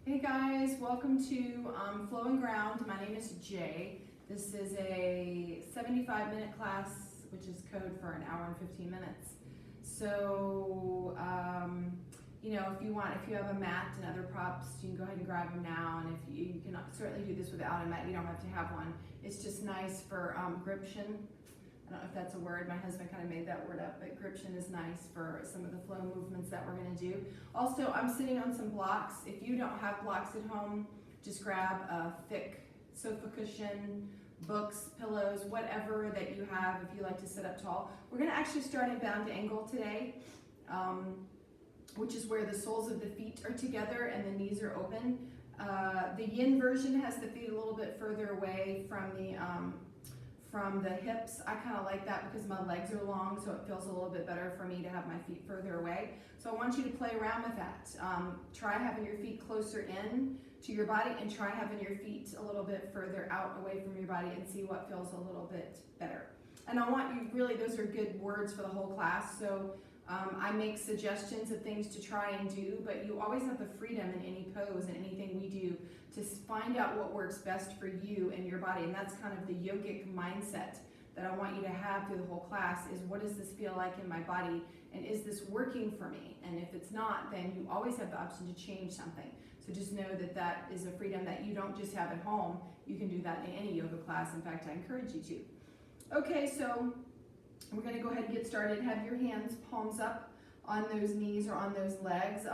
Hey guys, welcome to Flow and Ground. My name is Jay. This is a 75-minute class, which is code for an hour and 15 minutes. So, if you have a mat and other props, you can go ahead and grab them now. And if you can certainly do this without a mat, you don't have to have one. It's just nice for gription. I don't know if that's a word. My husband kind of made that word up, but gription is nice for some of the flow movements that we're going to do. Also, I'm sitting on some blocks. If you don't have blocks at home, just grab a thick sofa cushion, books, pillows, whatever that you have if you like to sit up tall. We're going to actually start in bound angle today, which is where the soles of the feet are together and the knees are open. The yin version has the feet a little bit further away from the hips. I kind of like that because my legs are long, so it feels a little bit better for me to have my feet further away. So I want you to play around with that. Try having your feet closer in to your body and try having your feet a little bit further out away from your body and see what feels a little bit better. And I want you, really, those are good words for the whole class. So I make suggestions of things to try and do, but you always have the freedom in any pose and anything we do to find out what works best for you and your body. And that's kind of the yogic mindset that I want you to have through the whole class is, what does this feel like in my body? And is this working for me? And if it's not, then you always have the option to change something. So just know that that is a freedom that you don't just have at home. You can do that in any yoga class. In fact, I encourage you to. Okay, so we're going to go ahead and get started. Have your hands palms up on those knees or on those legs.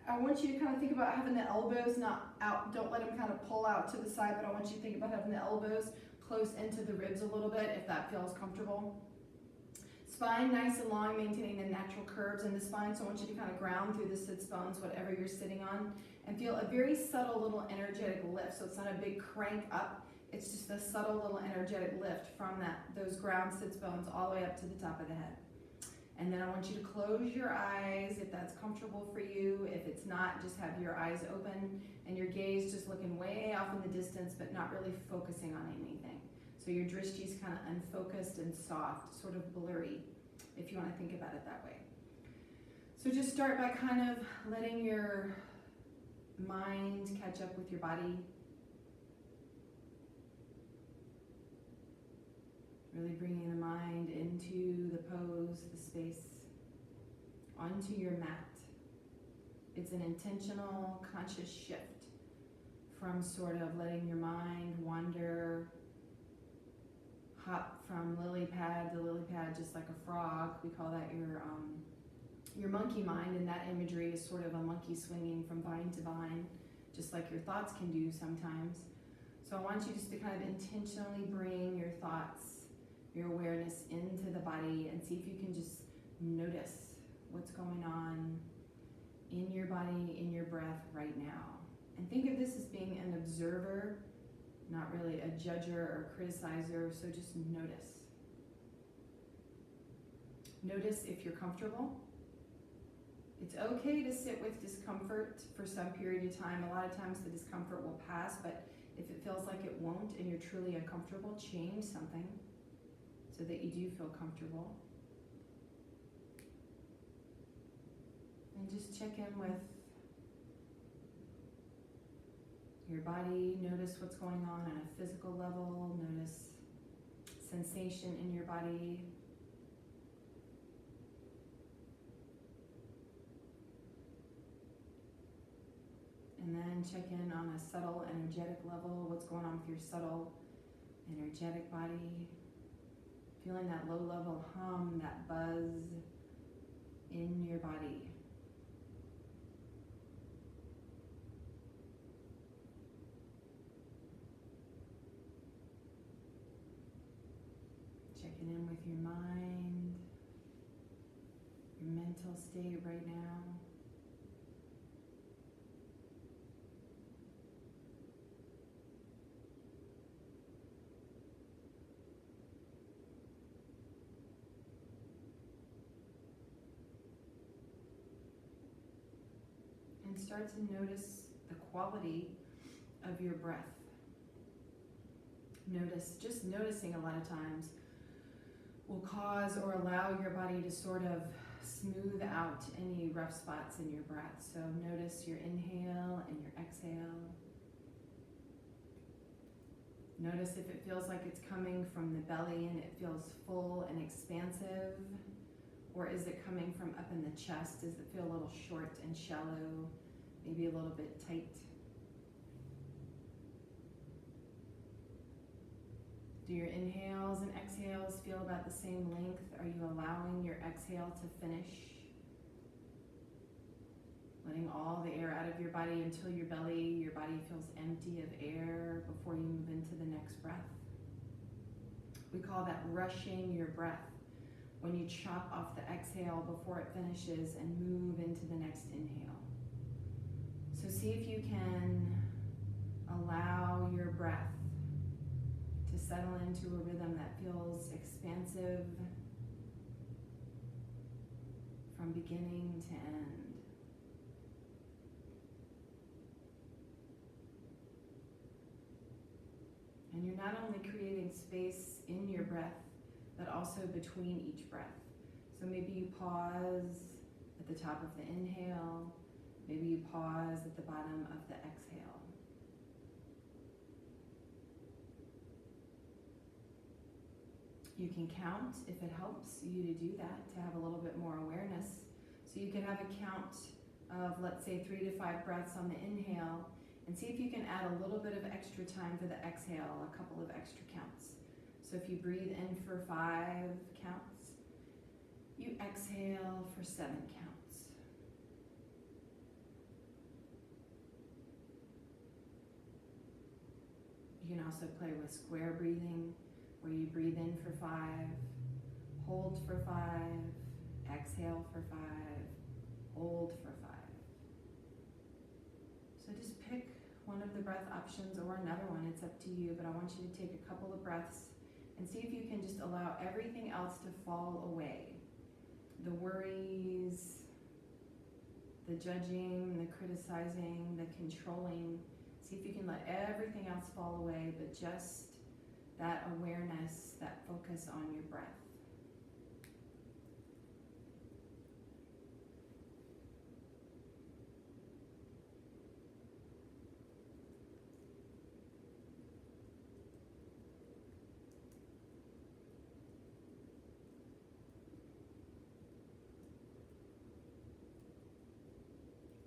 I want you to kind of think about having the elbows not out. Don't let them kind of pull out to the side, but I want you to think about having the elbows close into the ribs a little bit if that feels comfortable. Spine nice and long, maintaining the natural curves in the spine. So I want you to kind of ground through the sits bones, whatever you're sitting on, and feel a very subtle little energetic lift. So it's not a big crank up. It's just a subtle little energetic lift from those ground sits bones all the way up to the top of the head. And then I want you to close your eyes if that's comfortable for you. If it's not, just have your eyes open and your gaze just looking way off in the distance, but not really focusing on anything. So your drishti is kind of unfocused and soft, sort of blurry, if you want to think about it that way. So just start by kind of letting your mind catch up with your body. Really bringing the mind into the pose, the space, onto your mat. It's an intentional, conscious shift from sort of letting your mind wander, hop from lily pad to lily pad just like a frog. We call that your monkey mind, and that imagery is sort of a monkey swinging from vine to vine, just like your thoughts can do sometimes. So I want you just to kind of intentionally bring your thoughts, your awareness into the body, and see if you can just notice what's going on in your body, in your breath right now. And think of this as being an observer, not really a judger or criticizer, so just notice. Notice if you're comfortable. It's okay to sit with discomfort for some period of time. A lot of times the discomfort will pass, but if it feels like it won't and you're truly uncomfortable, change something so that you do feel comfortable. And just check in with your body. Notice what's going on a physical level. Notice sensation in your body. And then check in on a subtle energetic level. What's going on with your subtle energetic body. Feeling that low level hum, that buzz in your body. Checking in with your mind, your mental state right now. And start to notice the quality of your breath. Just noticing a lot of times will cause or allow your body to sort of smooth out any rough spots in your breath. So notice your inhale and your Notice if it feels like it's coming from the belly and it feels full and expansive, or is it coming from up in the chest? Does it feel a little short and shallow, maybe a little bit tight? Do your inhales and exhales feel about the same length? Are you allowing your exhale to finish? Letting all the air out of your body until your body feels empty of air before you move into the next breath. We call that rushing your breath, when you chop off the exhale before it finishes and move into the next inhale. So see if you can allow your breath to settle into a rhythm that feels expansive from beginning to end. And you're not only creating space in your breath, but also between each breath. So maybe you pause at the top of the inhale, maybe you pause at the bottom of the exhale. You can count if it helps you to do that, to have a little bit more awareness. So you can have a count of, let's say, 3 to 5 breaths on the inhale, and see if you can add a little bit of extra time for the exhale, a couple of extra counts. So if you breathe in for 5 counts, you exhale for 7 counts. You can also play with square breathing, where you breathe in for 5, hold for 5, exhale for 5, hold for 5. So just pick one of the breath options or another one, it's up to you, but I want you to take a couple of breaths and see if you can just allow everything else to fall away. The worries, the judging, the criticizing, the controlling. See if you can let everything else fall away, but just that awareness, that focus on your breath.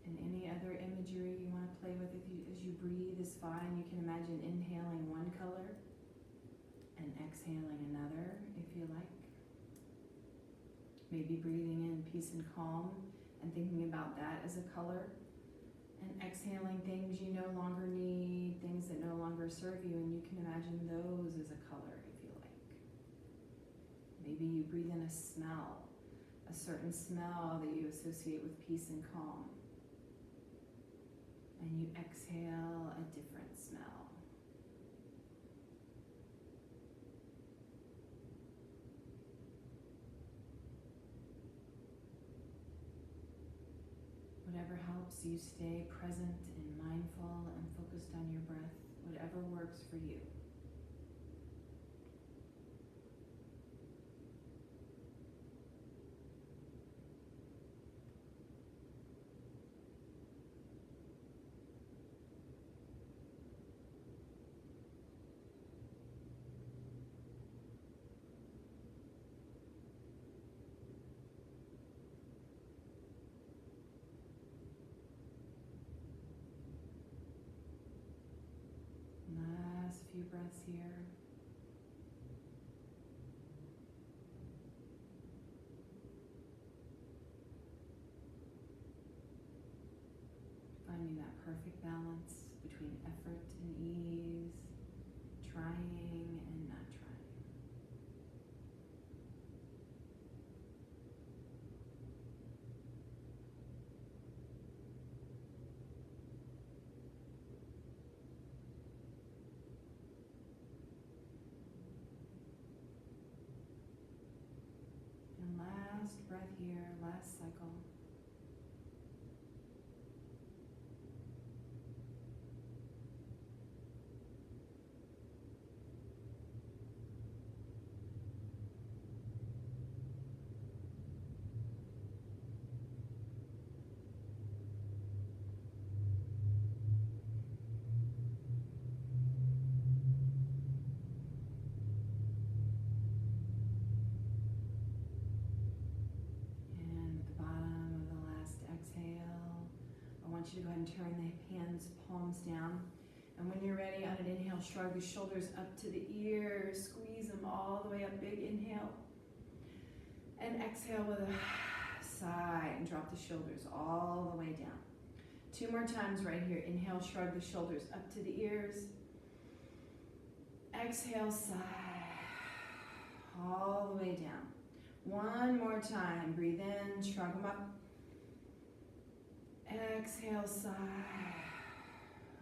And any other imagery you want to play with as you breathe is fine. You can imagine inhaling one color and exhaling another if you like. Maybe breathing in peace and calm and thinking about that as a color, and exhaling things you no longer need, things that no longer serve you, and you can imagine those as a color if you like. Maybe you breathe in a smell, a certain smell that you associate with peace and calm, and you exhale a different smell. Whatever helps you stay present and mindful and focused on your breath, whatever works for you. Last few breaths here. Finding that perfect balance between effort and ease, trying and not trying. And last breath here, last cycle. want you to go ahead and turn the hands, palms down. And when you're ready, on an inhale, shrug the shoulders up to the ears, squeeze them all the way up, big inhale. And exhale with a sigh and drop the shoulders all the way down. 2 more times right here. Inhale, shrug the shoulders up to the ears. Exhale, sigh, all the way down. 1 more time. Breathe in, shrug them up. Exhale, sigh,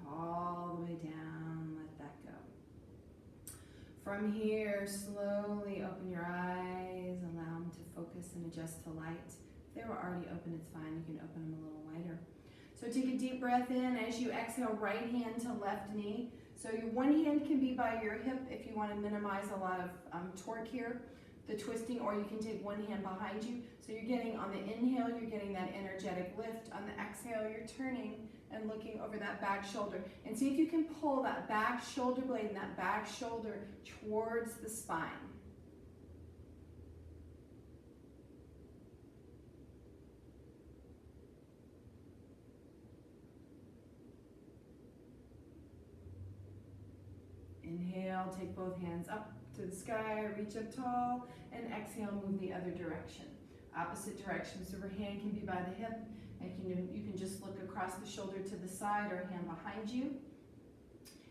all the way down. Let that go. From here, slowly open your eyes. Allow them to focus and adjust to light. If they were already open, it's fine. You can open them a little wider. So take a deep breath in. As you exhale, right hand to left knee. So your one hand can be by your hip if you want to minimize a lot of torque here, the twisting, or you can take one hand behind you. So you're getting, on the inhale, you're getting that energetic lift. On the exhale, you're turning and looking over that back shoulder. And see if you can pull that back shoulder blade and that back shoulder towards the spine. Inhale, take both hands up to the sky, reach up tall, and exhale, move the other direction. Opposite direction, so your hand can be by the hip, and you can just look across the shoulder to the side or hand behind you.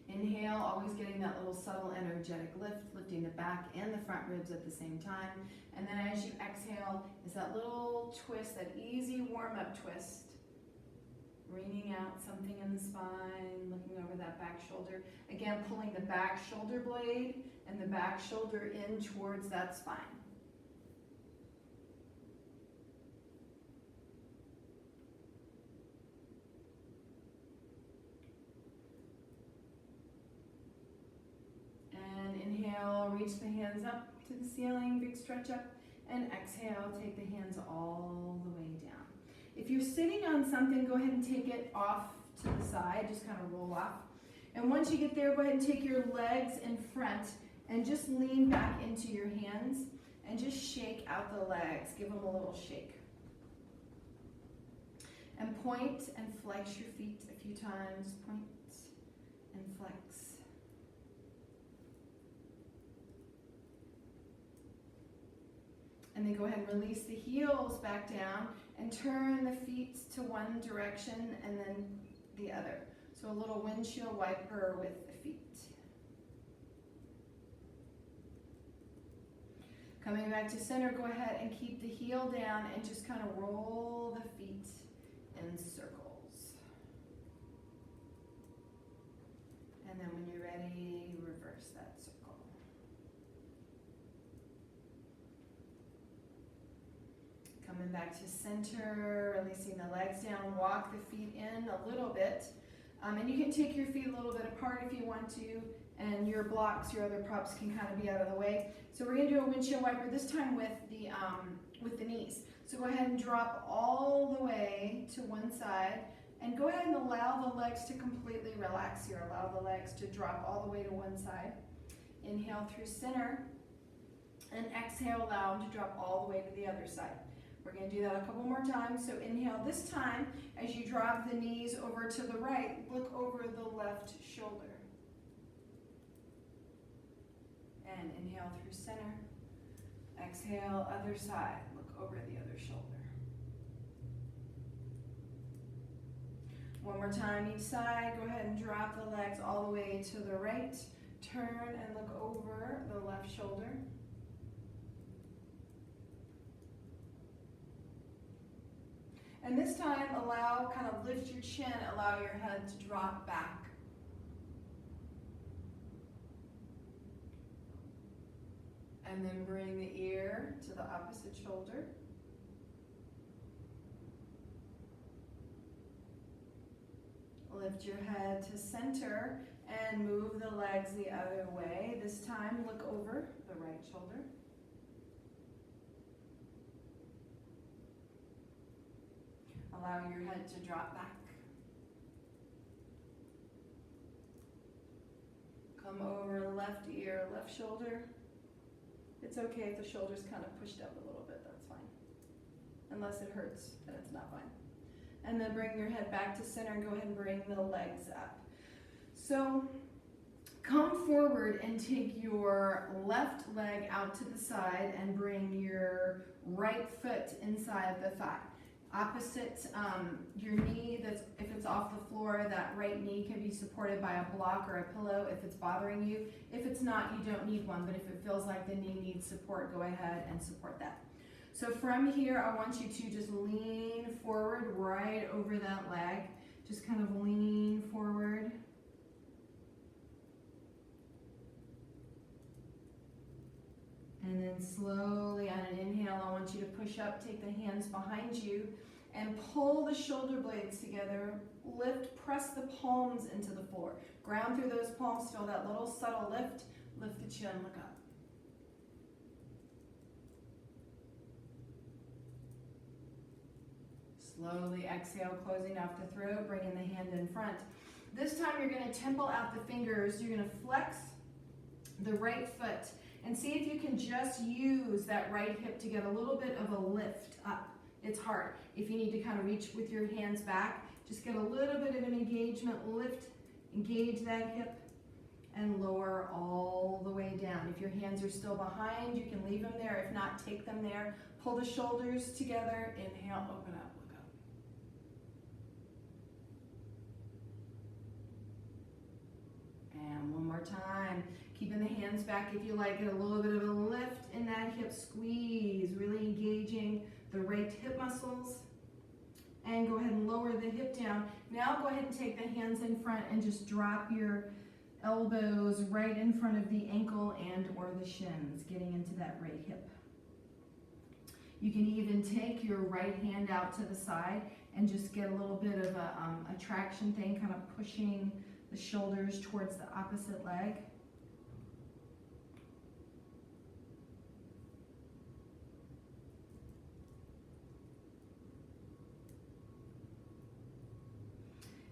Inhale, always getting that little subtle energetic lift, lifting the back and the front ribs at the same time. And then as you exhale, is that little twist, that easy warm-up twist. Wringing out something in the spine, looking over that back shoulder. Again, pulling the back shoulder blade and the back shoulder in towards that spine. And inhale, reach the hands up to the ceiling, big stretch up. And exhale, take the hands all the way down. If you're sitting on something, go ahead and take it off to the side, just kind of roll off. And once you get there, go ahead and take your legs in front and just lean back into your hands and just shake out the legs. Give them a little shake. And point and flex your feet a few times. Point and flex. And then go ahead and release the heels back down and turn the feet to one direction and then the other. So a little windshield wiper with the feet. Coming back to center, go ahead and keep the heel down and just kind of roll the feet in circles. And then when you're ready, reverse that circle. Coming back to center, releasing the legs down, walk the feet in a little bit. And you can take your feet a little bit apart if you want to, and your blocks, your other props can kind of be out of the way. So we're gonna do a windshield wiper, this time with the knees. So go ahead and drop all the way to one side, and go ahead and allow the legs to completely relax here. Allow the legs to drop all the way to one side. Inhale through center, and exhale, allow them to drop all the way to the other side. We're going to do that a couple more times. So inhale this time. As you drop the knees over to the right, look over the left shoulder. And inhale through center. Exhale, other side. Look over the other shoulder. One more time each side. Go ahead and drop the legs all the way to the right. Turn and look over the left shoulder. And this time, kind of lift your chin, allow your head to drop back. And then bring the ear to the opposite shoulder. Lift your head to center and move the legs the other way. This time, look over the right shoulder. Allow your head to drop back. Come over left ear, left shoulder. It's okay if the shoulder's kind of pushed up a little bit, that's fine. Unless it hurts, then it's not fine. and then bring your head back to center and go ahead and bring the legs up. So come forward and take your left leg out to the side and bring your right foot inside the thigh. Opposite your knee, that's if it's off the floor, that right knee can be supported by a block or a pillow if it's bothering you. If it's not, you don't need one, but if it feels like the knee needs support, go ahead and support that. So from here, I want you to just lean forward right over that leg. Just kind of lean forward. And then slowly on an inhale, I want you to push up, take the hands behind you, and pull the shoulder blades together. Lift, press the palms into the floor. Ground through those palms, feel that little subtle lift. Lift the chin, look up. Slowly exhale, closing off the throat, bringing the hand in front. This time you're going to temple out the fingers. You're going to flex the right foot. And see if you can just use that right hip to get a little bit of a lift up. It's hard. If you need to kind of reach with your hands back, just get a little bit of an engagement, lift, engage that hip, and lower all the way down. If your hands are still behind, you can leave them there. If not, take them there. Pull the shoulders together. Inhale, open up, look up. And one more time. Keeping the hands back if you like. Get a little bit of a lift in that hip squeeze, really engaging the right hip muscles. And go ahead and lower the hip down. Now go ahead and take the hands in front and just drop your elbows right in front of the ankle and or the shins, getting into that right hip. You can even take your right hand out to the side and just get a little bit of a traction thing, kind of pushing the shoulders towards the opposite leg.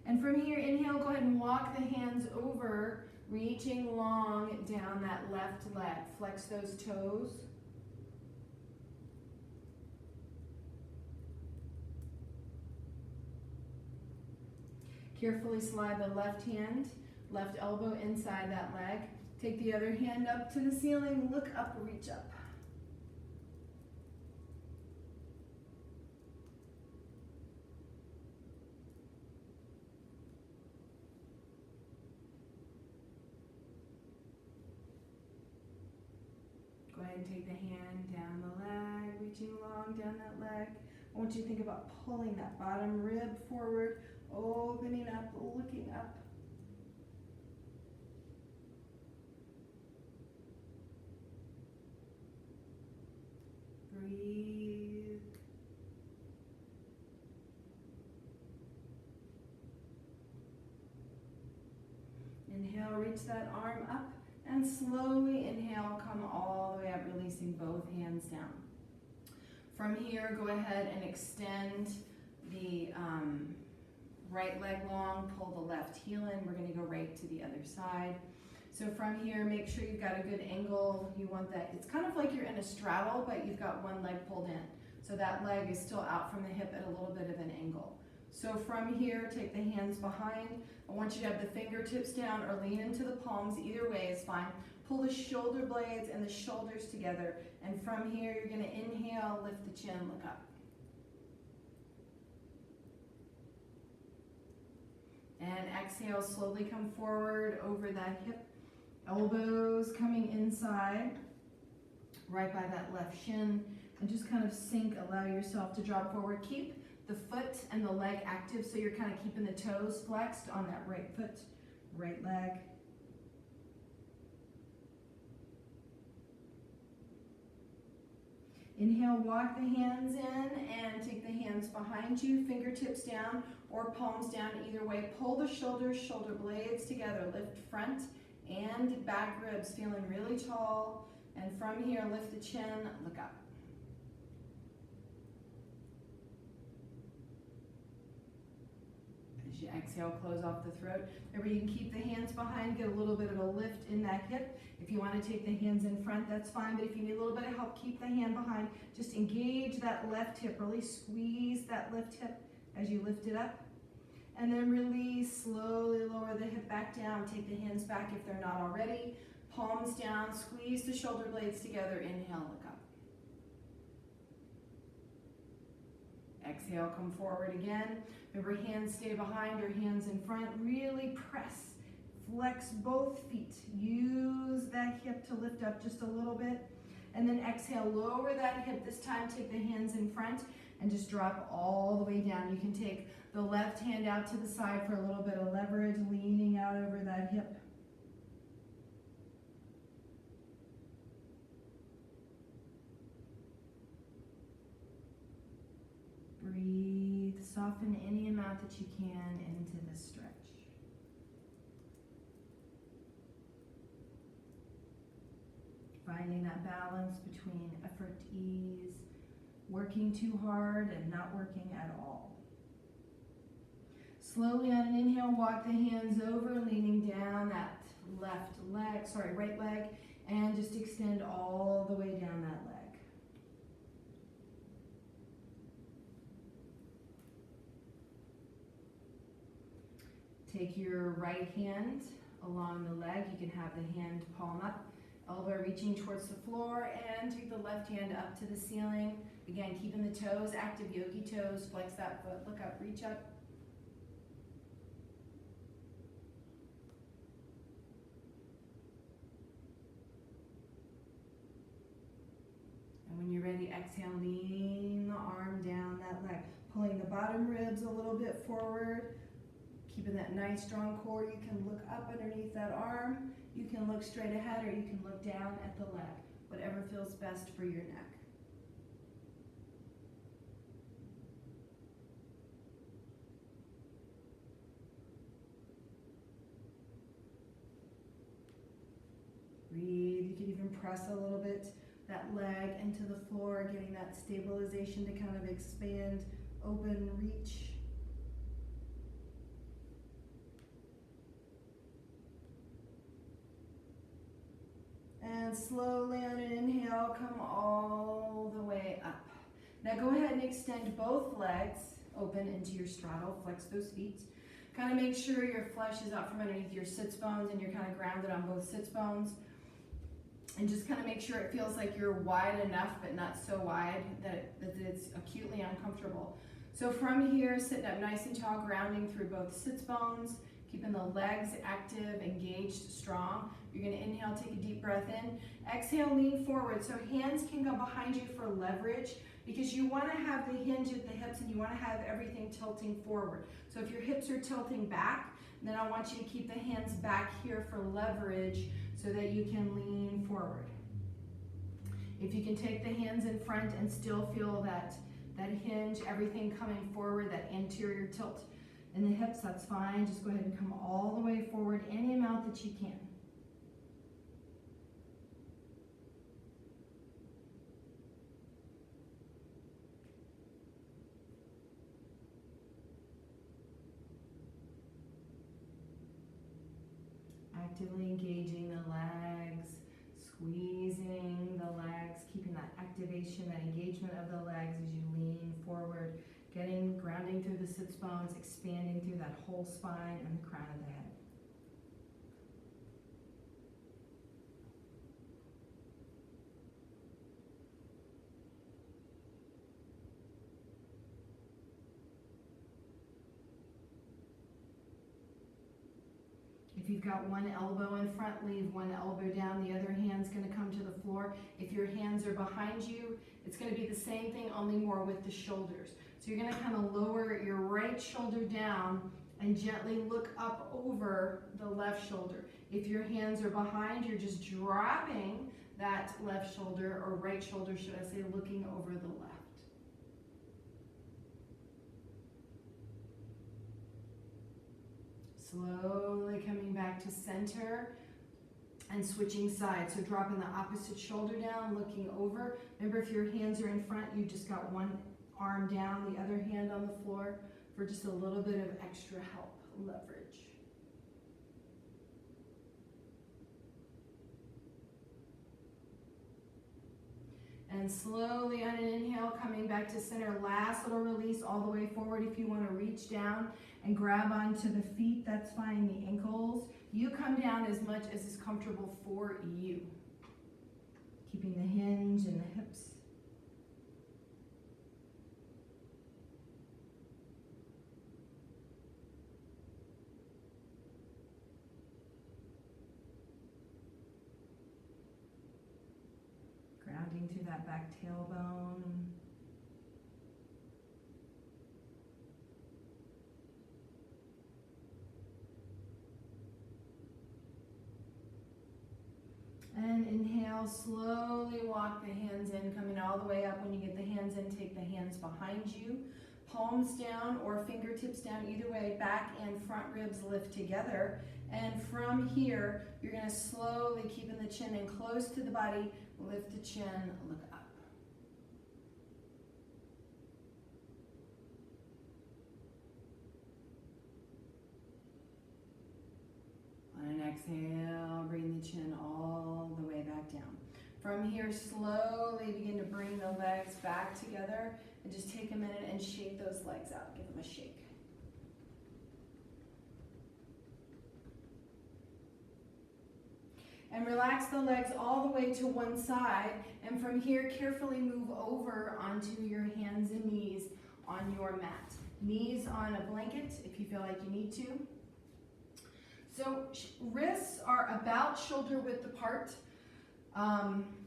And from here, inhale, go ahead and walk the hands over, reaching long down that left leg. Flex those toes. Carefully slide the left hand, left elbow inside that leg. Take the other hand up to the ceiling, look up, reach up. Go ahead and take the hand down the leg, reaching long down that leg. I want you to think about pulling that bottom rib forward, opening up, looking up. Breathe. Inhale, reach that arm up. And slowly inhale, come all the way up, releasing both hands down. From here, go ahead and extend the right leg long, pull the left heel in. We're gonna go right to the other side. So from here, make sure you've got a good angle. You want that, it's kind of like you're in a straddle, but you've got one leg pulled in. So that leg is still out from the hip at a little bit of an angle. So from here, take the hands behind. I want you to have the fingertips down or lean into the palms. Either way is fine. Pull the shoulder blades and the shoulders together. And from here, you're going to inhale, lift the chin, look up. And exhale, slowly come forward over that hip. Elbows coming inside, right by that left shin. And just kind of sink, allow yourself to drop forward. Keep the foot and the leg active, so you're kind of keeping the toes flexed on that right foot, right leg. Inhale, walk the hands in and take the hands behind you, fingertips down or palms down, either way. Pull the shoulders, shoulder blades together. Lift front and back ribs, feeling really tall. And from here, lift the chin, look up. As you exhale, close off the throat. Remember, you can keep the hands behind, get a little bit of a lift in that hip. If you want to take the hands in front, that's fine, but if you need a little bit of help, keep the hand behind. Just engage that left hip, really squeeze that left hip as you lift it up. And then release, slowly lower the hip back down, take the hands back if they're not already. Palms down, squeeze the shoulder blades together, inhale, look up. Exhale, come forward again. Remember, hands stay behind or hands in front. Really press, flex both feet. Use that hip to lift up just a little bit. And then exhale, lower that hip. This time, take the hands in front and just drop all the way down. You can take the left hand out to the side for a little bit of leverage, leaning out over that hip. Breathe, soften any amount that you can into this stretch. Finding that balance between effort, ease, working too hard and not working at all. Slowly on an inhale, walk the hands over, leaning down that right leg, and just extend all the way down that leg. Take your right hand along the leg. You can have the hand palm up, elbow reaching towards the floor, and take the left hand up to the ceiling. Again, keeping the toes active, yogi toes. Flex that foot, look up, reach up. And when you're ready, exhale, lean the arm down that leg, pulling the bottom ribs a little bit forward. Keeping that nice strong core. You can look up underneath that arm. You can look straight ahead, or you can look down at the leg. Whatever feels best for your neck. Breathe. You can even press a little bit that leg into the floor, getting that stabilization to kind of expand, open, reach. And slowly on an inhale, come all the way up. Now go ahead and extend both legs open into your straddle. Flex those feet. Kind of make sure your flesh is out from underneath your sits bones and you're kind of grounded on both sits bones. And just kind of make sure it feels like you're wide enough, but not so wide that it's acutely uncomfortable. So from here, sitting up nice and tall, grounding through both sits bones, keeping the legs active, engaged, strong. You're going to inhale, take a deep breath in. Exhale, lean forward. So hands can go behind you for leverage because you want to have the hinge at the hips and you want to have everything tilting forward. So if your hips are tilting back, then I want you to keep the hands back here for leverage so that you can lean forward. If you can take the hands in front and still feel that hinge, everything coming forward, that anterior tilt in the hips, that's fine. Just go ahead and come all the way forward any amount that you can. Actively engaging the legs, squeezing the legs, keeping that activation, that engagement of the legs as you lean forward, grounding through the sits bones, expanding through that whole spine and the crown of the head. If you've got one elbow in front, leave one elbow down. The other hand's going to come to the floor. If your hands are behind you, it's going to be the same thing, only more with the shoulders. So you're going to kind of lower your right shoulder down and gently look up over the left shoulder. If your hands are behind, you're just dropping that left shoulder, or right shoulder, should I say, looking over the left. Slowly coming back to center and switching sides. So dropping the opposite shoulder down, looking over. Remember, if your hands are in front, you just got one arm down, the other hand on the floor for just a little bit of extra help, leverage. And slowly on an inhale, coming back to center. Last little release all the way forward. If you want to reach down and grab onto the feet, that's fine, the ankles. You come down as much as is comfortable for you. Keeping the hinge and the hips. Grounding through that back tailbone. And inhale, slowly walk the hands in, coming all the way up. When you get the hands in, take the hands behind you. Palms down or fingertips down, either way, back and front ribs lift together. And from here, you're gonna slowly, keeping the chin in close to the body, lift the chin, look up. On an exhale, bring the chin all the way back down. From here, slowly begin to bring the legs back together and just take a minute and shake those legs out. Give them a shake. And relax the legs all the way to one side. And from here, carefully move over onto your hands and knees on your mat. Knees on a blanket if you feel like you need to. So wrists are about shoulder width apart.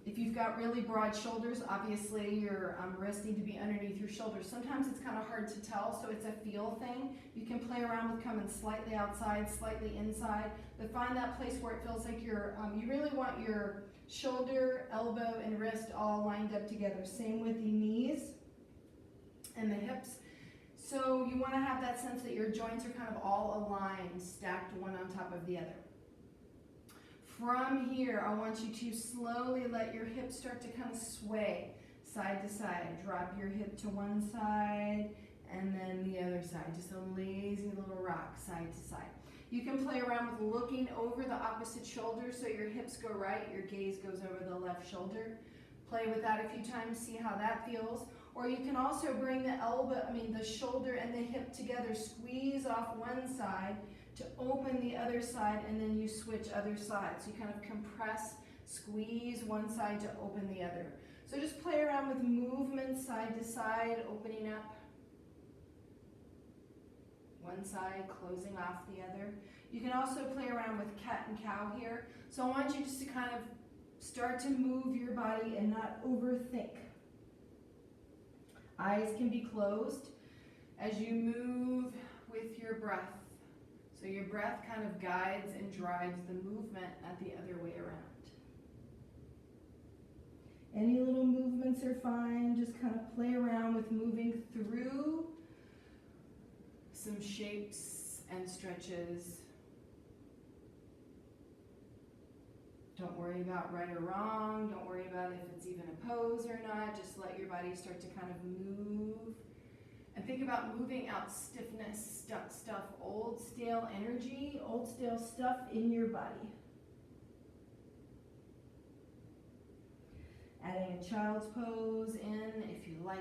If you've got really broad shoulders, obviously your wrists need to be underneath your shoulders. Sometimes it's kind of hard to tell, so it's a feel thing. You can play around with coming slightly outside, slightly inside, but find that place where it feels like you're, you really want your shoulder, elbow, and wrist all lined up together. Same with the knees and the hips. So you want to have that sense that your joints are kind of all aligned, stacked one on top of the other. From here, I want you to slowly let your hips start to kind of sway side to side. Drop your hip to one side and then the other side. Just a lazy little rock side to side. You can play around with looking over the opposite shoulder so your hips go right, your gaze goes over the left shoulder. Play with that a few times, see how that feels. Or you can also bring the shoulder and the hip together, squeeze off one side to open the other side, and then you switch other sides. So you kind of compress, squeeze one side to open the other. So just play around with movements side to side, opening up one side, closing off the other. You can also play around with cat and cow here. So I want you just to kind of start to move your body and not overthink. Eyes can be closed as you move with your breath. So your breath kind of guides and drives the movement not the other way around. Any little movements are fine. Just kind of play around with moving through some shapes and stretches. Don't worry about right or wrong. Don't worry about if it's even a pose or not. Just let your body start to kind of move. And think about moving out stiffness, stuff, old stale energy, old stale stuff in your body. Adding a child's pose in if you like.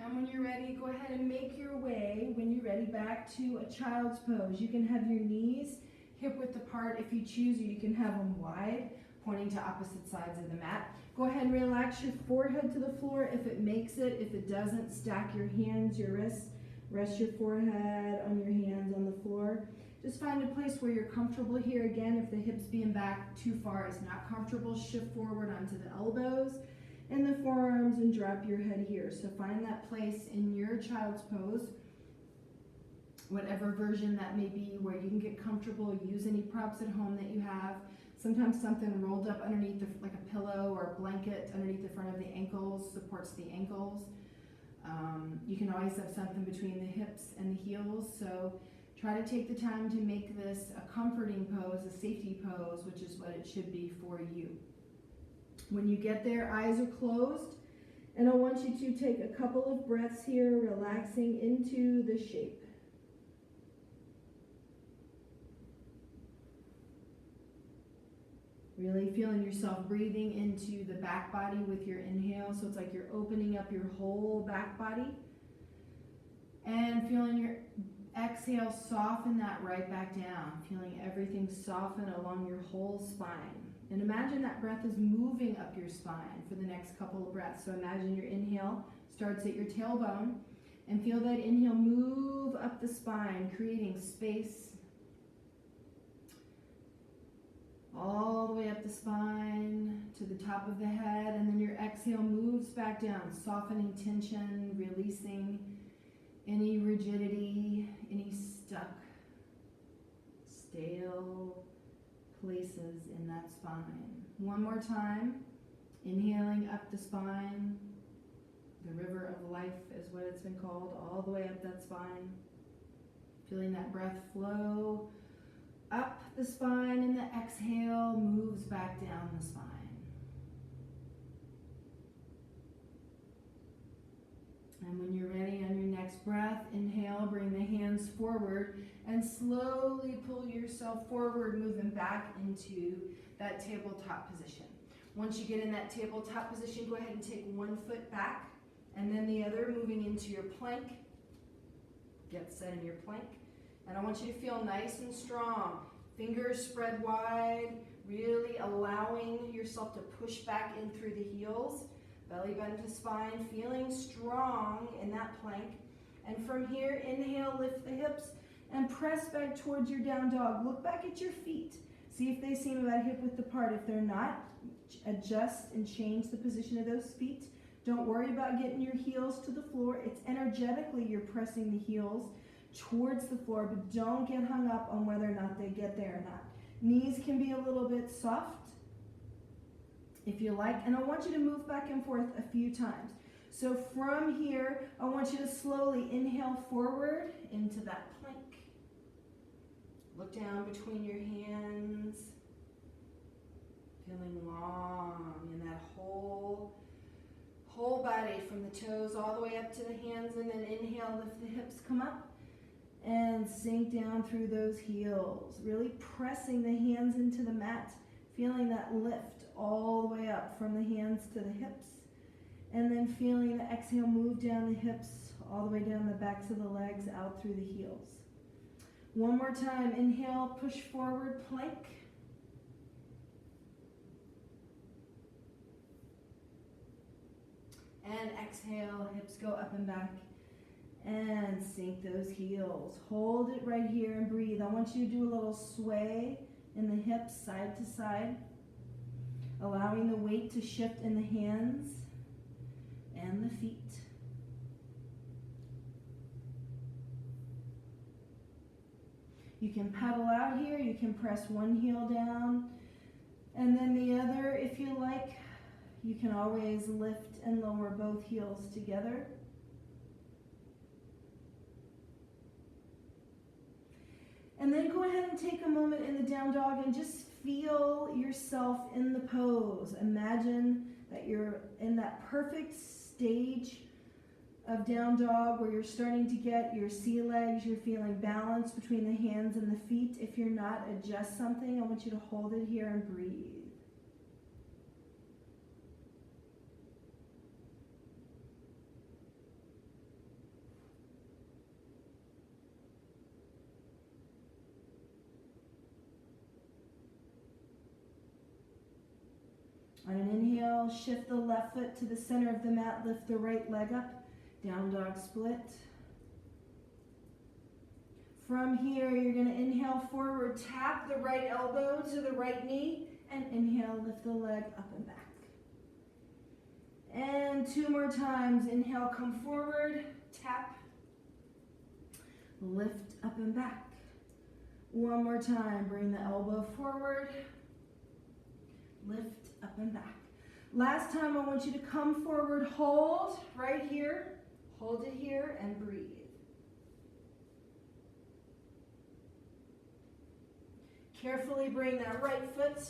And when you're ready, go ahead and make your way, when you're ready, back to a child's pose. You can have your knees hip width apart if you choose, or you can have them wide, pointing to opposite sides of the mat. Go ahead and relax your forehead to the floor if it makes it. If it doesn't, stack your hands, your wrists. Rest your forehead on your hands on the floor. Just find a place where you're comfortable here. Again, if the hips being back too far is not comfortable, shift forward onto the elbows and the forearms and drop your head here. So find that place in your child's pose, whatever version that may be, where you can get comfortable. Use any props at home that you have. Sometimes something rolled up underneath, like a pillow or a blanket underneath the front of the ankles supports the ankles. You can always have something between the hips and the heels. So Try to take the time to make this a comforting pose, a safety pose, which is what it should be for you. When you get there, eyes are closed, and I want you to take a couple of breaths here, relaxing into the shape. Really feeling yourself breathing into the back body with your inhale. So it's like you're opening up your whole back body. And feeling your exhale soften that right back down. Feeling everything soften along your whole spine. And imagine that breath is moving up your spine for the next couple of breaths. So imagine your inhale starts at your tailbone. And feel that inhale move up the spine, creating space all the way up the spine to the top of the head, and then your exhale moves back down, softening tension, releasing any rigidity, any stuck, stale places in that spine. One more time, inhaling up the spine, the river of life is what it's been called, all the way up that spine, feeling that breath flow up the spine, and the exhale moves back down the spine. And when you're ready on your next breath, inhale, bring the hands forward and slowly pull yourself forward, moving back into that tabletop position. Once you get in that tabletop position, go ahead and take one foot back and then the other, moving into your plank. Get set in your plank. And I want you to feel nice and strong. Fingers spread wide, really allowing yourself to push back in through the heels. Belly button to spine, feeling strong in that plank. And from here, inhale, lift the hips and press back towards your down dog. Look back at your feet. See if they seem about hip width apart. If they're not, adjust and change the position of those feet. Don't worry about getting your heels to the floor. It's energetically you're pressing the heels towards the floor, but don't get hung up on whether or not they get there or not. Knees can be a little bit soft if you like, and I want you to move back and forth a few times. So from here, I want you to slowly inhale forward into that plank. Look down between your hands, feeling long in that whole body from the toes all the way up to the hands, and then inhale, lift the hips, come up. And sink down through those heels, really pressing the hands into the mat, feeling that lift all the way up from the hands to the hips, and then feeling the exhale move down the hips, all the way down the backs of the legs, out through the heels. One more time, inhale, push forward, plank. And exhale, hips go up and back. And sink those heels. Hold it right here and breathe. I want you to do a little sway in the hips, side to side, allowing the weight to shift in the hands and the feet. You can pedal out here. You can press one heel down and then the other if you like. You can always lift and lower both heels together. And then go ahead and take a moment in the down dog and just feel yourself in the pose. Imagine that you're in that perfect stage of down dog where you're starting to get your sea legs, you're feeling balance between the hands and the feet. If you're not, adjust something. I want you to hold it here and breathe. On an inhale, shift the left foot to the center of the mat, lift the right leg up, down dog split. From here, you're going to inhale forward, tap the right elbow to the right knee, and inhale, lift the leg up and back. And two more times, inhale, come forward, tap, lift up and back. One more time, bring the elbow forward, lift up and back. Last time, I want you to come forward, hold right here, hold it here, and breathe. Carefully bring that right foot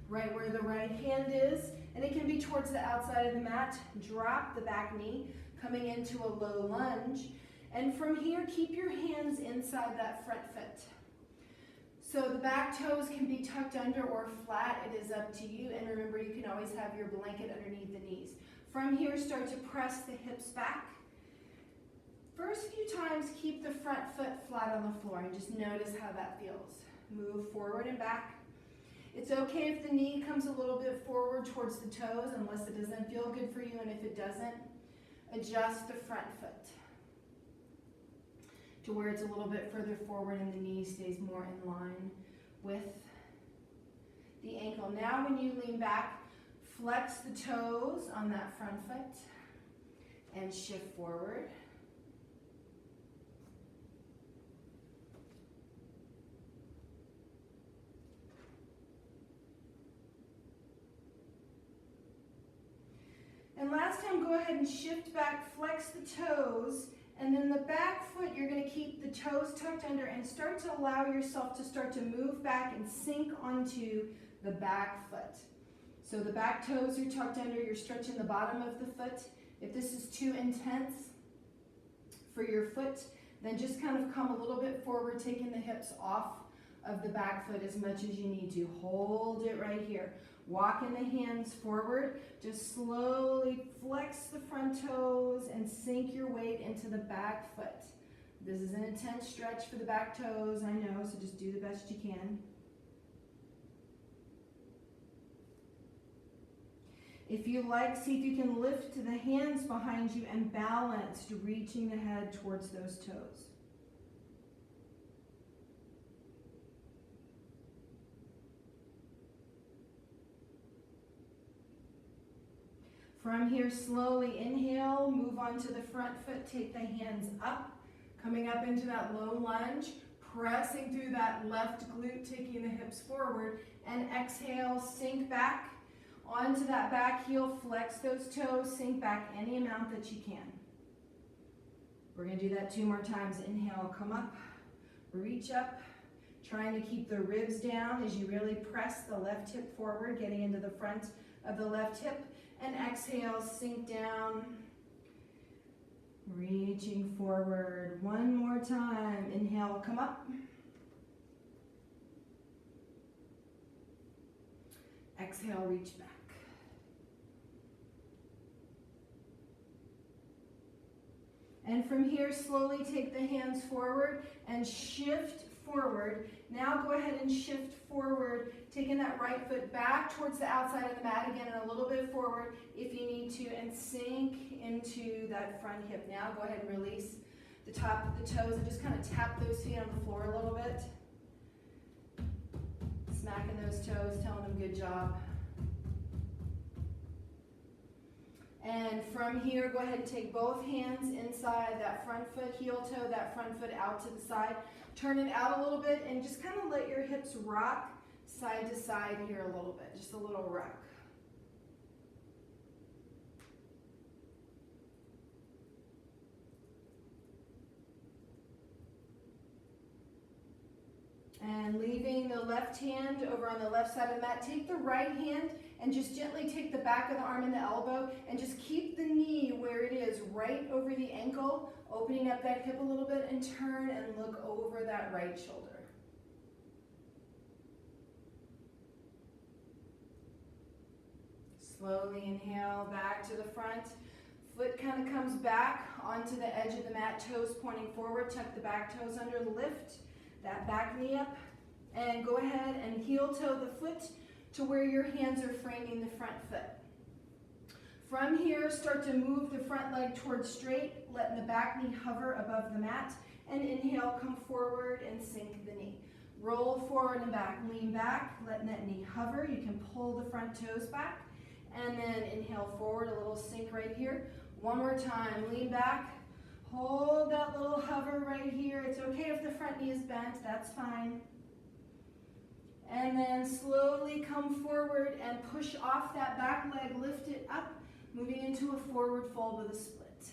right where the right hand is, and it can be towards the outside of the mat. Drop the back knee, coming into a low lunge. And from here, keep your hands inside that front foot. So the back toes can be tucked under or flat. It is up to you. And remember, you can always have your blanket underneath the knees. From here, start to press the hips back. First few times, keep the front foot flat on the floor and just notice how that feels. Move forward and back. It's okay if the knee comes a little bit forward towards the toes unless it doesn't feel good for you, and if it doesn't, adjust the front foot to where it's a little bit further forward and the knee stays more in line with the ankle. Now when you lean back, flex the toes on that front foot and shift forward. And last time, go ahead and shift back, flex the toes, and then the back foot, you're going to keep the toes tucked under and start to allow yourself to start to move back and sink onto the back foot. So the back toes are tucked under, you're stretching the bottom of the foot. If this is too intense for your foot, then just kind of come a little bit forward, taking the hips off of the back foot as much as you need to. Hold it right here. Walking the hands forward, just slowly flex the front toes and sink your weight into the back foot. This is an intense stretch for the back toes, I know, so just do the best you can. If you like, see if you can lift the hands behind you and balance, reaching the head towards those toes. From here, slowly inhale, move on to the front foot, take the hands up, coming up into that low lunge, pressing through that left glute, taking the hips forward, and exhale, sink back onto that back heel, flex those toes, sink back any amount that you can. We're going to do that 2 more times. Inhale, come up, reach up, trying to keep the ribs down as you really press the left hip forward, getting into the front of the left hip. And exhale, sink down, reaching forward. 1 more time. Inhale, come up. Exhale, reach back. And from here, slowly take the hands forward and shift forward. Now go ahead and shift forward, taking that right foot back towards the outside of the mat again and a little bit forward if you need to, and sink into that front hip. Now go ahead and release the top of the toes and just kind of tap those feet on the floor a little bit. Smacking those toes, telling them good job. And from here, go ahead and take both hands inside that front foot, heel toe, that front foot out to the side. Turn it out a little bit and just kind of let your hips rock side to side here a little bit, just a little rock. And leaving the left hand over on the left side of the mat, take the right hand and just gently take the back of the arm and the elbow and just keep the knee where it is, right over the ankle, opening up that hip a little bit, and turn and look over that right shoulder. Slowly inhale back to the front. Foot kind of comes back onto the edge of the mat, toes pointing forward, tuck the back toes under, lift that back knee up, and go ahead and heel toe the foot to where your hands are framing the front foot. From here, start to move the front leg towards straight, letting the back knee hover above the mat, and inhale, come forward and sink the knee. Roll forward and back, lean back, letting that knee hover. You can pull the front toes back, and then inhale forward, a little sink right here. 1 more time, lean back, hold that little hover right here. It's okay if the front knee is bent, that's fine. And then slowly come forward and push off that back leg, lift it up, moving into a forward fold with a split.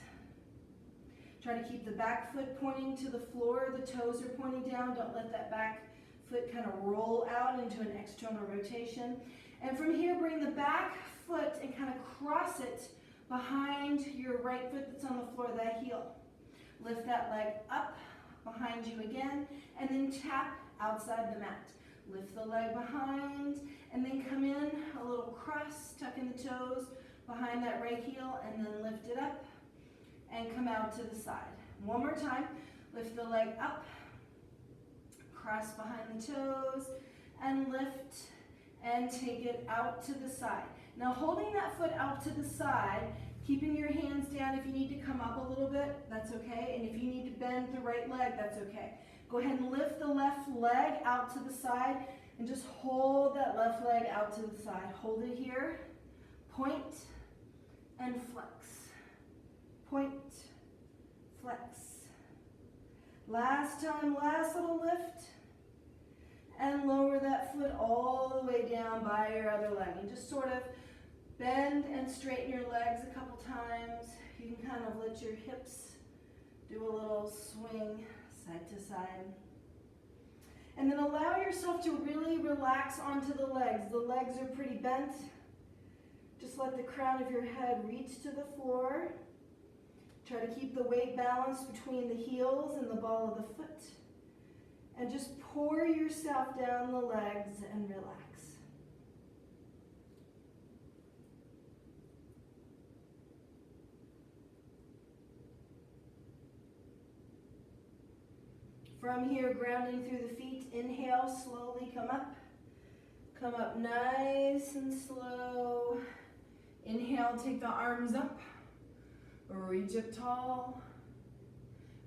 Try to keep the back foot pointing to the floor, the toes are pointing down. Don't let that back foot kind of roll out into an external rotation. And from here, bring the back foot and kind of cross it behind your right foot that's on the floor, that heel. Lift that leg up behind you again, and then tap outside the mat. Lift the leg behind, and then come in, a little cross, tuck in the toes behind that right heel, and then lift it up, and come out to the side. One more time, lift the leg up, cross behind the toes, and lift, and take it out to the side. Now holding that foot out to the side, keeping your hands down. If you need to come up a little bit, that's okay. And if you need to bend the right leg, that's okay. Go ahead and lift the left leg out to the side and just hold that left leg out to the side. Hold it here, point and flex. Point, flex. Last time, last little lift. And lower that foot all the way down by your other leg. And just sort of bend and straighten your legs a couple times. You can kind of let your hips do a little swing side to side. And then allow yourself to really relax onto the legs. The legs are pretty bent. Just let the crown of your head reach to the floor. Try to keep the weight balanced between the heels and the ball of the foot. And just pour yourself down the legs and relax. From here, grounding through the feet, inhale, slowly come up. Come up nice and slow. Inhale, take the arms up. Reach up tall.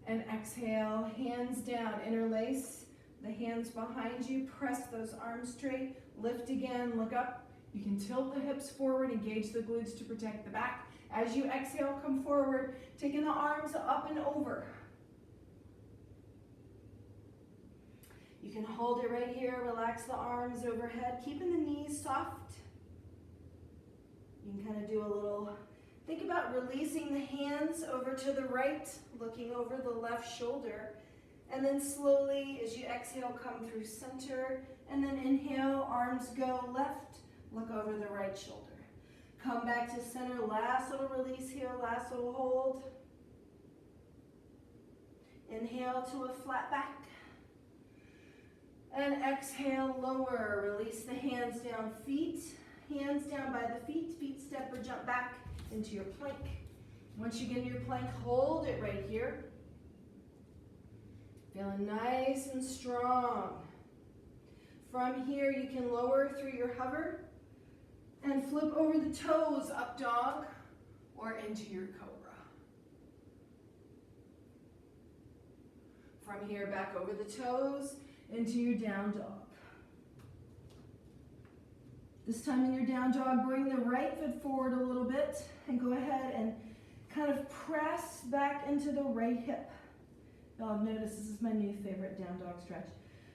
And exhale, hands down, interlace the hands behind you. Press those arms straight. Lift again, look up. You can tilt the hips forward, engage the glutes to protect the back. As you exhale, come forward, taking the arms up and over. You can hold it right here, relax the arms overhead, keeping the knees soft. You can kind of do a little, think about releasing the hands over to the right, looking over the left shoulder. And then slowly, as you exhale, come through center. And then inhale, arms go left, look over the right shoulder. Come back to center, last little release here, last little hold. Inhale to a flat back. And exhale, lower, release the hands down, hands down by the feet, feet step or jump back into your plank. Once you get in your plank, hold it right here. Feeling nice and strong. From here, you can lower through your hover and flip over the toes, up dog, or into your cobra. From here, back over the toes, into your down dog. This time in your down dog, bring the right foot forward a little bit and go ahead and kind of press back into the right hip. Y'all have noticed this is my new favorite down dog stretch.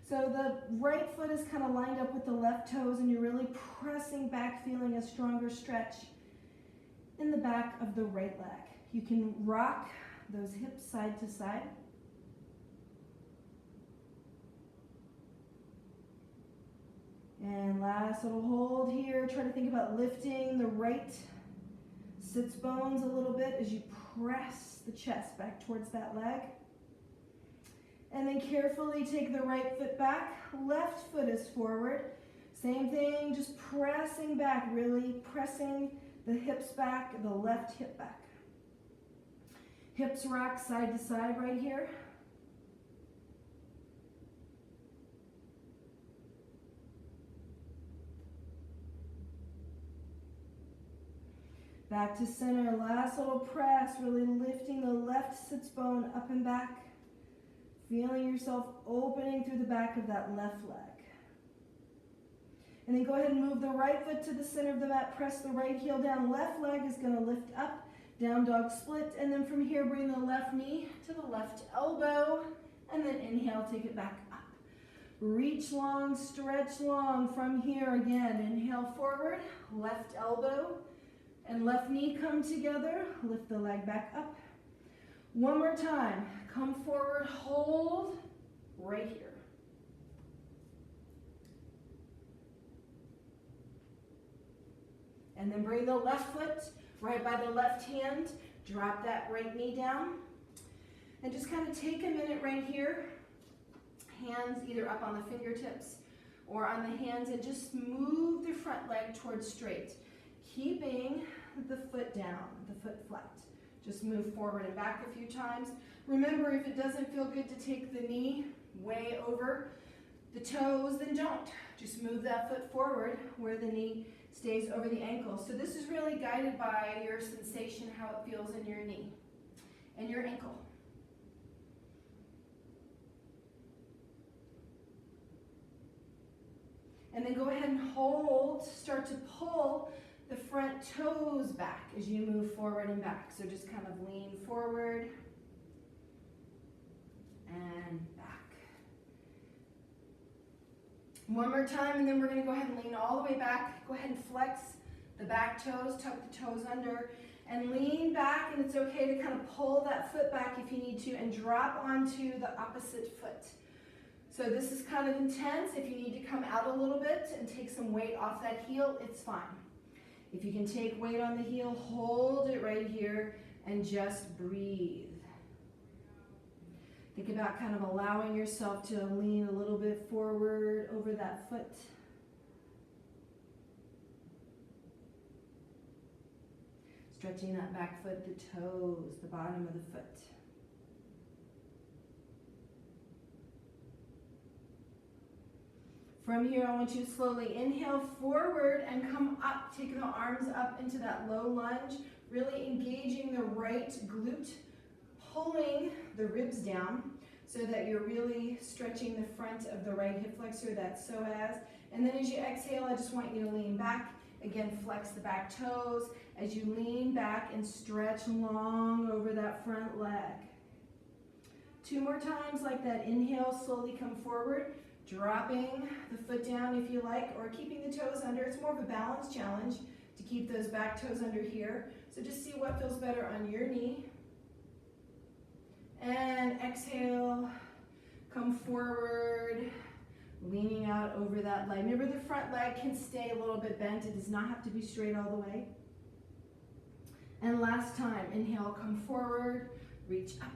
So the right foot is kind of lined up with the left toes and you're really pressing back, feeling a stronger stretch in the back of the right leg. You can rock those hips side to side. And last little hold here. Try to think about lifting the right sits bones a little bit as you press the chest back towards that leg. And then carefully take the right foot back. Left foot is forward. Same thing, just pressing back, really pressing the hips back, the left hip back. Hips rock side to side right here. Back to center, last little press, really lifting the left sits bone up and back. Feeling yourself opening through the back of that left leg. And then go ahead and move the right foot to the center of the mat, press the right heel down. Left leg is gonna lift up, down dog split, and then from here, bring the left knee to the left elbow, and then inhale, take it back up. Reach long, stretch long. From here again, inhale forward, left elbow, and left knee come together, lift the leg back up. One more time, come forward, hold right here. And then bring the left foot right by the left hand. Drop that right knee down. And just kind of take a minute right here. Hands either up on the fingertips or on the hands, and just move the front leg towards straight. Keeping the foot down, the foot flat. Just move forward and back a few times. Remember, if it doesn't feel good to take the knee way over the toes, then don't. Just move that foot forward where the knee stays over the ankle. So this is really guided by your sensation, how it feels in your knee and your ankle. And then go ahead and hold, start to pull the front toes back as you move forward and back. So just kind of lean forward and back. One more time, and then we're going to go ahead and lean all the way back. Go ahead and flex the back toes, tuck the toes under, and lean back. And it's okay to kind of pull that foot back if you need to, and drop onto the opposite foot. So this is kind of intense. If you need to come out a little bit and take some weight off that heel, it's fine. If you can take weight on the heel, hold it right here and just breathe. Think about kind of allowing yourself to lean a little bit forward over that foot. Stretching that back foot, the toes, the bottom of the foot. From here, I want you to slowly inhale forward and come up, taking the arms up into that low lunge, really engaging the right glute, pulling the ribs down so that you're really stretching the front of the right hip flexor, that psoas. And then as you exhale, I just want you to lean back. Again, flex the back toes as you lean back and stretch long over that front leg. 2 more times like that. Inhale, slowly come forward. Dropping the foot down if you like, or keeping the toes under. It's more of a balance challenge to keep those back toes under here. So just see what feels better on your knee. And exhale, come forward, leaning out over that leg. Remember, the front leg can stay a little bit bent. It does not have to be straight all the way. And last time, inhale, come forward, reach up.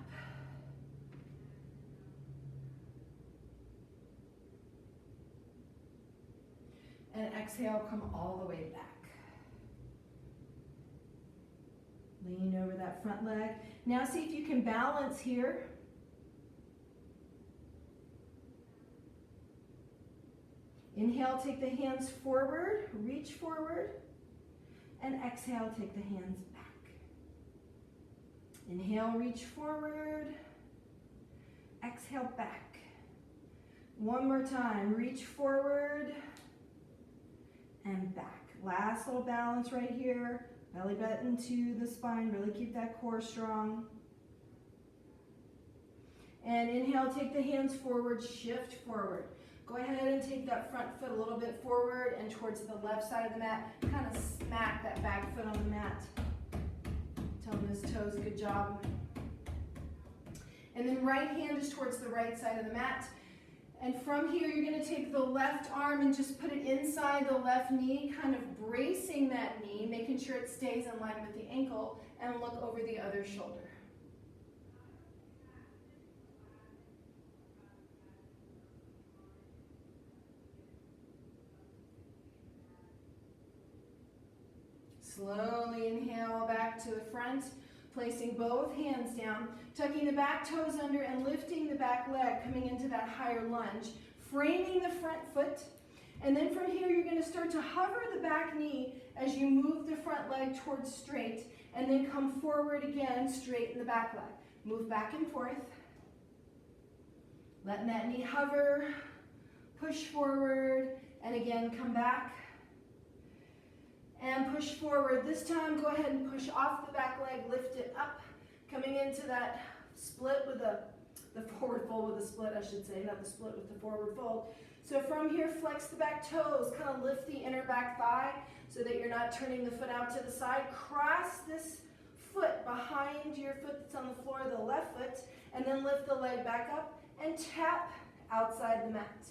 And exhale, come all the way back. Lean over that front leg. Now see if you can balance here. Inhale, take the hands forward, reach forward. And exhale, take the hands back. Inhale, reach forward. Exhale, back. One more time, reach forward. And back. Last little balance right here. Belly button to the spine. Really keep that core strong. And inhale, take the hands forward, shift forward. Go ahead and take that front foot a little bit forward and towards the left side of the mat. Kind of smack that back foot on the mat. Tell those toes, good job. And then right hand is towards the right side of the mat. And from here, you're going to take the left arm and just put it inside the left knee, kind of bracing that knee, making sure it stays in line with the ankle, and look over the other shoulder. Slowly inhale back to the front, placing both hands down, tucking the back toes under and lifting the back leg, coming into that higher lunge, framing the front foot. And then from here, you're going to start to hover the back knee as you move the front leg towards straight, and then come forward again, straighten the back leg. Move back and forth. Letting that knee hover, push forward, and again, come back. And push forward. This time, go ahead and push off the back leg, lift it up, coming into that split with the forward fold with a split, I should say, not the split with the forward fold. So from here, flex the back toes, kind of lift the inner back thigh so that you're not turning the foot out to the side. Cross this foot behind your foot that's on the floor, the left foot, and then lift the leg back up and tap outside the mat.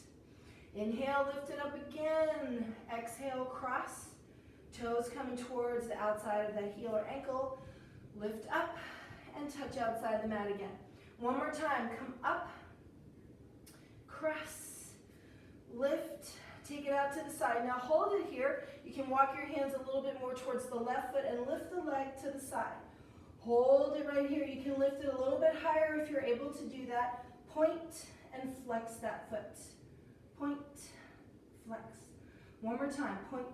Inhale, lift it up again. Exhale, cross. Toes coming towards the outside of that heel or ankle. Lift up and touch outside the mat again. One more time, come up, press, lift, take it out to the side. Now hold it here. You can walk your hands a little bit more towards the left foot and lift the leg to the side. Hold it right here. You can lift it a little bit higher if you're able to do that. Point and flex that foot. Point, flex. One more time, point,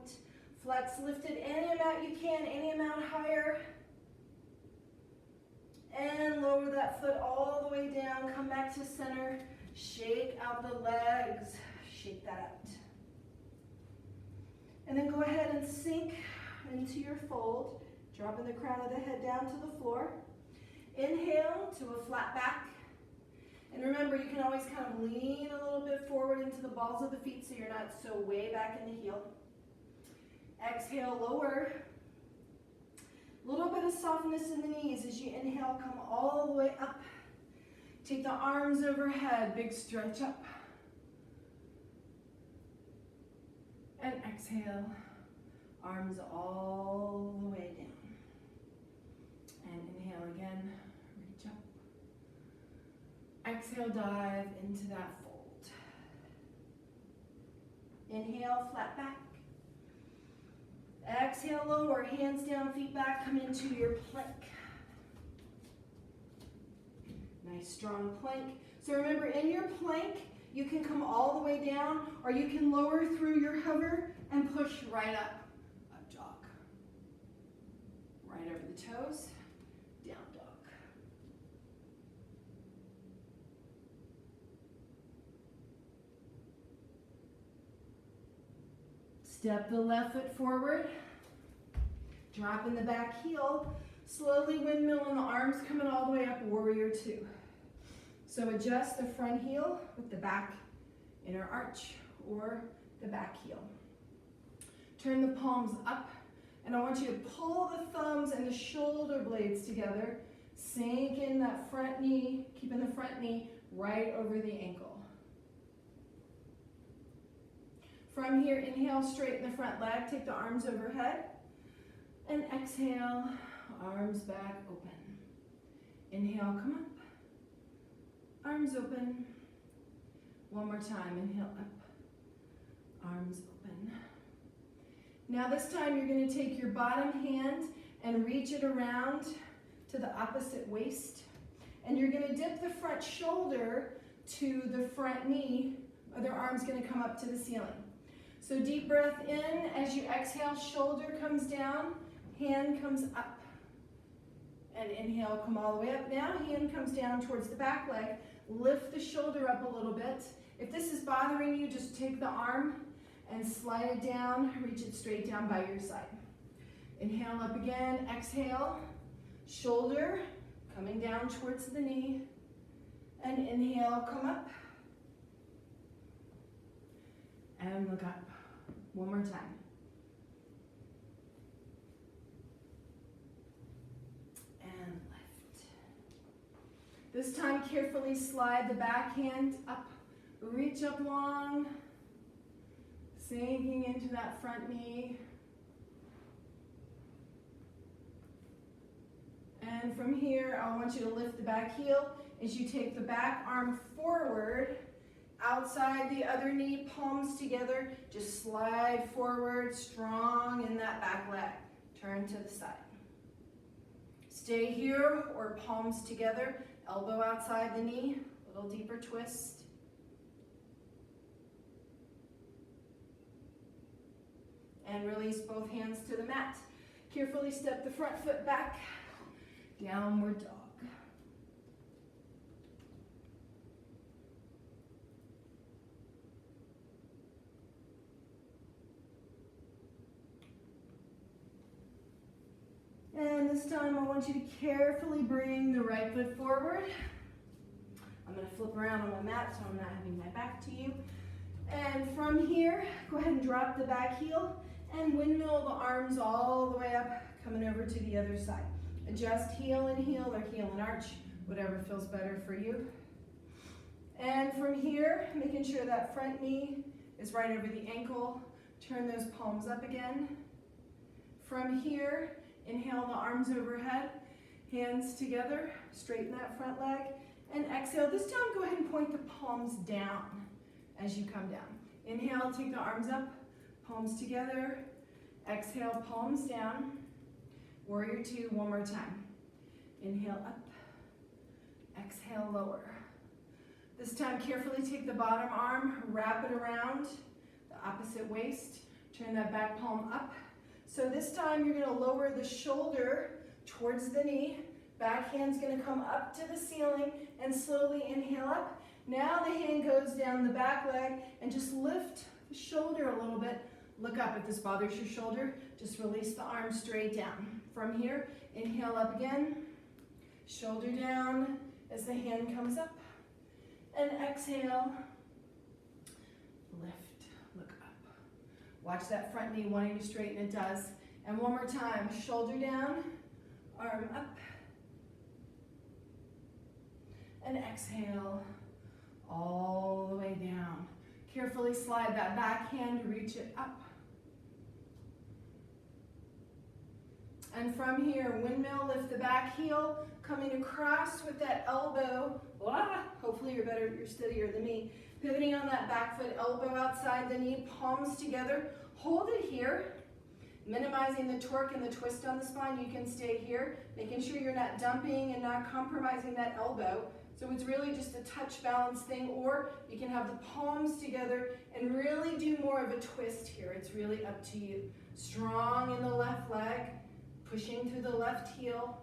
flex, lift it any amount you can, any amount higher. And lower that foot all the way down, come back to center, shake out the legs, shake that out. And then go ahead and sink into your fold, dropping the crown of the head down to the floor. Inhale to a flat back. And remember, you can always kind of lean a little bit forward into the balls of the feet so you're not so way back in the heel. Exhale, lower. A little bit of softness in the knees as you inhale, come all the way up. Take the arms overhead, big stretch up. And exhale, arms all the way down. And inhale again, reach up. Exhale, dive into that fold. Inhale, flat back. Exhale, lower, hands down, feet back, come into your plank. Nice strong plank. So remember, in your plank, you can come all the way down, or you can lower through your hover and push right up. Up dog. Right over the toes, down dog. Step the left foot forward, drop in the back heel, slowly windmill and the arms coming all the way up, warrior two. So adjust the front heel with the back inner arch or the back heel. Turn the palms up, and I want you to pull the thumbs and the shoulder blades together, sink in that front knee, keeping the front knee right over the ankle. From here, inhale, straighten the front leg, take the arms overhead, and exhale, arms back open. Inhale, come up, arms open. One more time, inhale up, arms open. Now this time you're going to take your bottom hand and reach it around to the opposite waist, and you're going to dip the front shoulder to the front knee. Other arm's going to come up to the ceiling. So deep breath in, as you exhale, shoulder comes down, hand comes up. And inhale, come all the way up now, hand comes down towards the back leg. Lift the shoulder up a little bit. If this is bothering you, just take the arm and slide it down, reach it straight down by your side. Inhale up again, exhale, shoulder coming down towards the knee. And inhale, come up. And look up. One more time. And lift. This time carefully slide the back hand up. Reach up long. Sinking into that front knee. And from here, I want you to lift the back heel as you take the back arm forward. Outside the other knee, palms together, just slide forward, strong in that back leg. Turn to the side. Stay here or palms together, elbow outside the knee, a little deeper twist. And release both hands to the mat. Carefully step the front foot back, downward dog. And this time I want you to carefully bring the right foot forward. I'm going to flip around on my mat so I'm not having my back to you. And from here, go ahead and drop the back heel and windmill the arms all the way up, coming over to the other side. Adjust heel and heel or heel and arch, whatever feels better for you. And from here, making sure that front knee is right over the ankle. Turn those palms up again. From here, inhale the arms overhead, hands together, straighten that front leg, and exhale. This time, go ahead and point the palms down as you come down. Inhale, take the arms up, palms together. Exhale, palms down. Warrior two, one more time. Inhale up, exhale, lower. This time, carefully take the bottom arm, wrap it around the opposite waist. Turn that back palm up. So this time, you're gonna lower the shoulder towards the knee. Back hand's gonna come up to the ceiling and slowly inhale up. Now the hand goes down the back leg and just lift the shoulder a little bit. Look up if this bothers your shoulder. Just release the arm straight down. From here, inhale up again. Shoulder down as the hand comes up. And exhale, lift, look up. Watch that front knee wanting to straighten, it does. And one more time, shoulder down, arm up. And exhale, all the way down. Carefully slide that back hand, reach it up. And from here, windmill, lift the back heel, coming across with that elbow. Hopefully you're steadier than me. Pivoting on that back foot, elbow outside the knee, palms together. Hold it here. Minimizing the torque and the twist on the spine, you can stay here. Making sure you're not dumping and not compromising that elbow. So it's really just a touch balance thing, or you can have the palms together and really do more of a twist here. It's really up to you. Strong in the left leg, pushing through the left heel.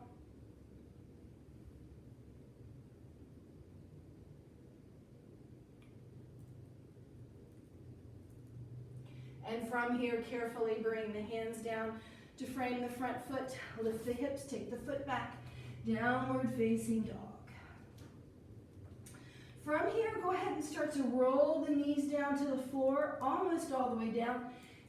And from here, carefully bring the hands down to frame the front foot. Lift the hips, take the foot back. Downward facing dog. From here, go ahead and start to roll the knees down to the floor, almost all the way down,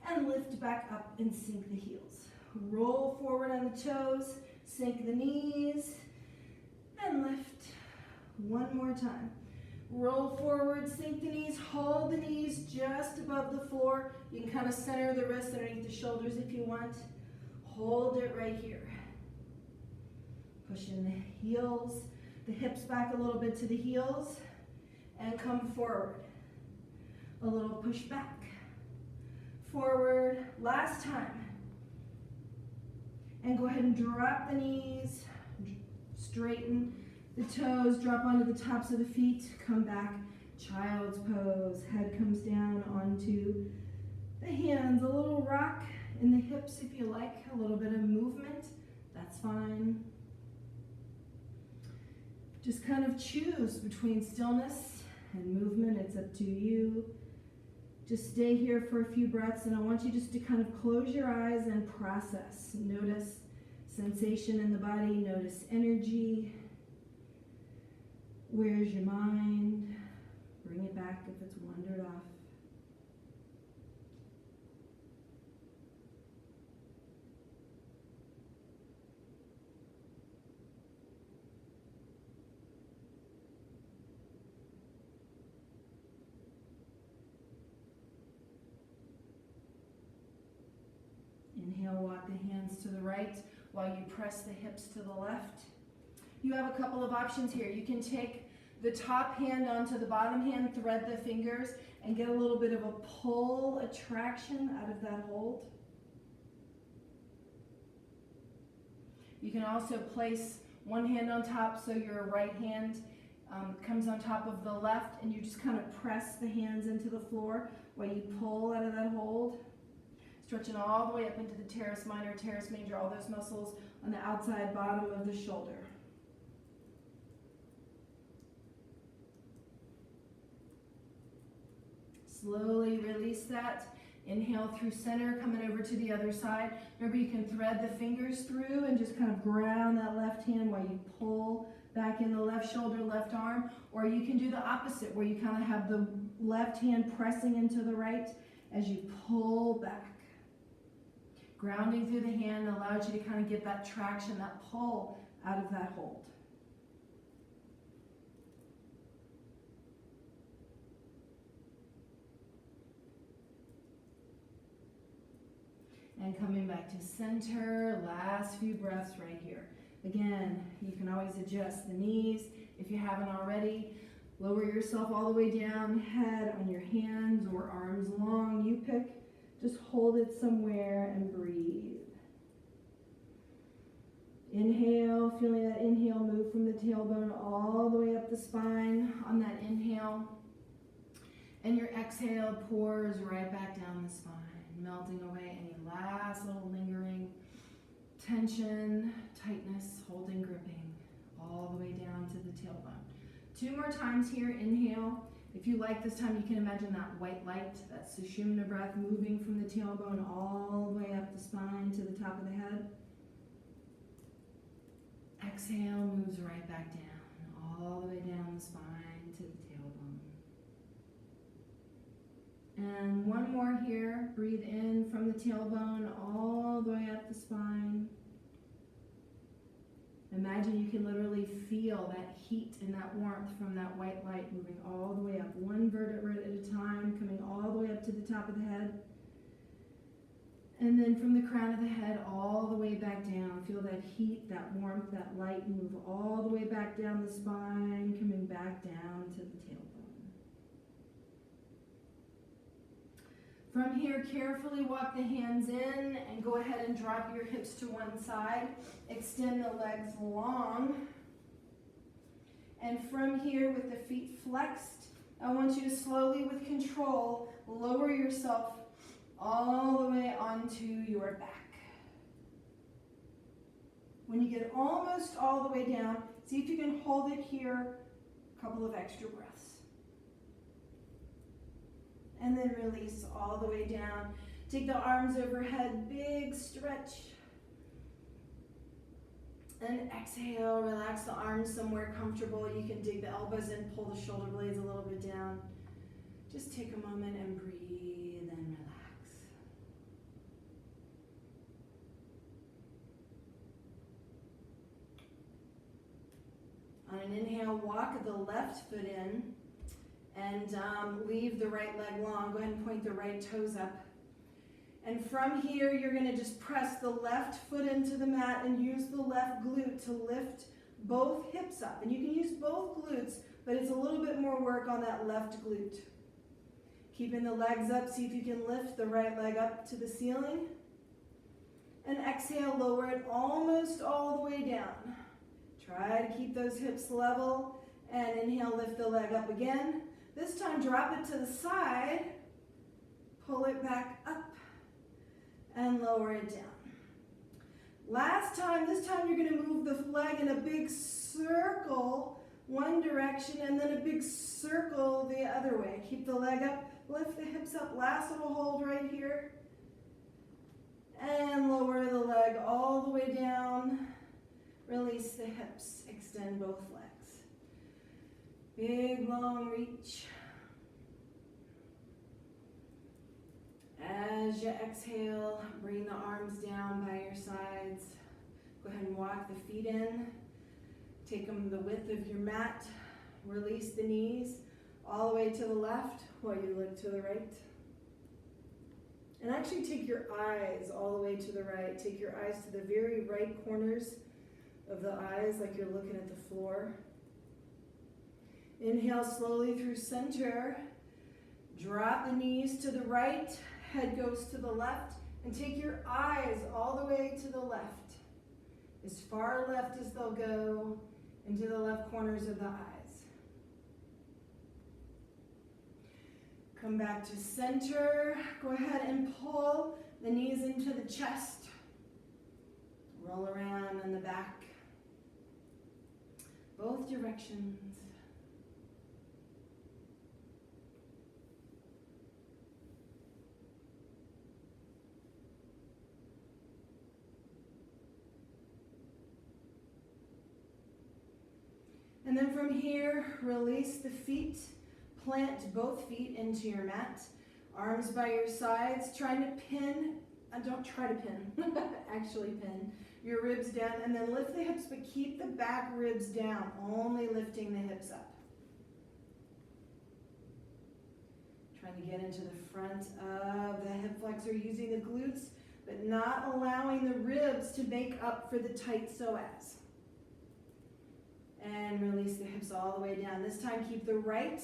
and lift back up and sink the heels. Roll forward on the toes, sink the knees, and lift. One more time. Roll forward, sink the knees, hold the knees just above the floor. You can kind of center the wrists underneath the shoulders if you want. Hold it right here. Pushing the heels, the hips back a little bit to the heels, and come forward. A little push back. Forward, last time. And go ahead and drop the knees, straighten the toes, drop onto the tops of the feet, come back, child's pose, head comes down onto the hands, a little rock in the hips if you like, a little bit of movement, that's fine. Just kind of choose between stillness and movement, it's up to you. Just stay here for a few breaths, and I want you just to kind of close your eyes and process. Notice sensation in the body, notice energy. Where's your mind? Bring it back if it's wandered off. Inhale, walk the hands to the right while you press the hips to the left. You have a couple of options here. You can take the top hand onto the bottom hand, thread the fingers, and get a little bit of a pull, a traction out of that hold. You can also place one hand on top so your right hand comes on top of the left, and you just kind of press the hands into the floor while you pull out of that hold. Stretching all the way up into the teres minor, teres major, all those muscles on the outside bottom of the shoulder. Slowly release that. Inhale through center, coming over to the other side. Remember, you can thread the fingers through and just kind of ground that left hand while you pull back in the left shoulder, left arm. Or you can do the opposite, where you kind of have the left hand pressing into the right as you pull back. Grounding through the hand allows you to kind of get that traction, that pull out of that hold. And And coming back to center, last few breaths right here. Again, you can always adjust the knees if you haven't already. Lower yourself all the way down, head on your hands or arms long. You pick, just hold it somewhere and breathe. Inhale, feeling that inhale move from the tailbone all the way up the spine on that inhale. And your exhale pours right back down the spine, melting away any last little lingering tension, tightness, holding, gripping, all the way down to the tailbone. 2 more times here, inhale. If you like this time, you can imagine that white light, that Sushumna breath moving from the tailbone all the way up the spine to the top of the head. Exhale moves right back down, all the way down the spine to the tailbone. And 1 more here. Breathe in from the tailbone all the way up the spine. Imagine you can literally feel that heat and that warmth from that white light moving all the way up, 1 vertebra at a time, coming all the way up to the top of the head. And then from the crown of the head all the way back down. Feel that heat, that warmth, that light move all the way back down the spine, coming back down to the tailbone. From here, carefully walk the hands in and go ahead and drop your hips to one side. Extend the legs long. And from here, with the feet flexed, I want you to slowly, with control, lower yourself all the way onto your back. When you get almost all the way down, see if you can hold it here, a couple of extra breaths. And then release all the way down. Take the arms overhead, big stretch. And exhale, relax the arms somewhere comfortable. You can dig the elbows in, pull the shoulder blades a little bit down. Just take a moment and breathe and relax. On an inhale, walk the left foot in and leave the right leg long. Go ahead and point the right toes up. And from here, you're going to just press the left foot into the mat and use the left glute to lift both hips up. And you can use both glutes, but it's a little bit more work on that left glute. Keeping the legs up, see if you can lift the right leg up to the ceiling. And exhale, lower it almost all the way down. Try to keep those hips level. And inhale, lift the leg up again. This time, drop it to the side. Pull it back up. And lower it down. Last time, this time you're going to move the leg in a big circle one direction and then a big circle the other way. Keep the leg up, lift the hips up, last little hold right here. And lower the leg all the way down. Release the hips, extend both legs. Big long reach. As you exhale, bring the arms down by your sides. Go ahead and walk the feet in. Take them the width of your mat. Release the knees all the way to the left while you look to the right. And actually take your eyes all the way to the right. Take your eyes to the very right corners of the eyes like you're looking at the floor. Inhale slowly through center. Drop the knees to the right. Head goes to the left, and take your eyes all the way to the left. As far left as they'll go into the left corners of the eyes. Come back to center. Go ahead and pull the knees into the chest. Roll around in the back. Both directions. And then from here, release the feet. Plant both feet into your mat. Arms by your sides. Trying to pin, don't try to pin, actually pin your ribs down. And then lift the hips, but keep the back ribs down. Only lifting the hips up. Trying to get into the front of the hip flexor using the glutes. but not allowing the ribs to make up for the tight psoas. And release the hips all the way down. This time keep the right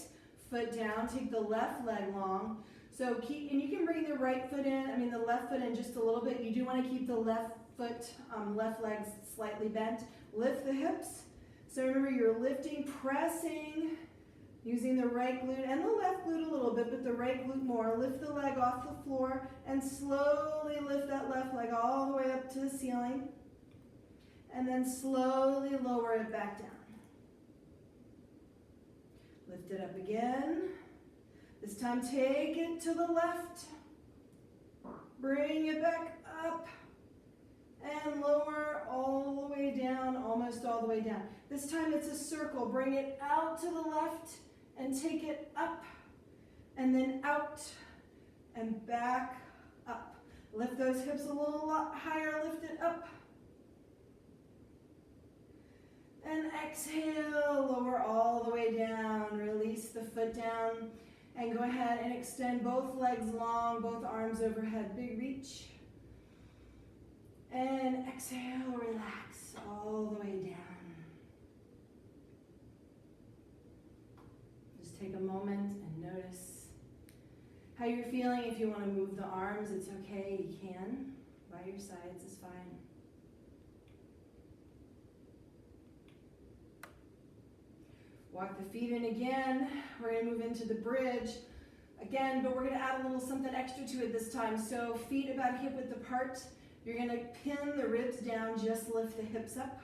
foot down, take the left leg long. So keep, and you can bring the right foot in, the left foot in just a little bit. You do want to keep the left foot, left leg slightly bent. Lift the hips. So remember, you're lifting, pressing, using the right glute and the left glute a little bit, but the right glute more. Lift the leg off the floor and slowly lift that left leg all the way up to the ceiling. And then slowly lower it back down. Lift it up again. This time take it to the left. Bring it back up. And lower all the way down, almost all the way down. This time it's a circle. Bring it out to the left and take it up. And then out and back up. Lift those hips a little lot higher. Lift it up. And exhale, lower all the way down. Release the foot down. And go ahead and extend both legs long, both arms overhead. Big reach. And exhale, relax all the way down. Just take a moment and notice how you're feeling. If you want to move the arms, it's okay, you can. By your sides is fine. Walk the feet in again. We're going to move into the bridge again, but we're going to add a little something extra to it this time. So feet about hip width apart. You're going to pin the ribs down, just lift the hips up.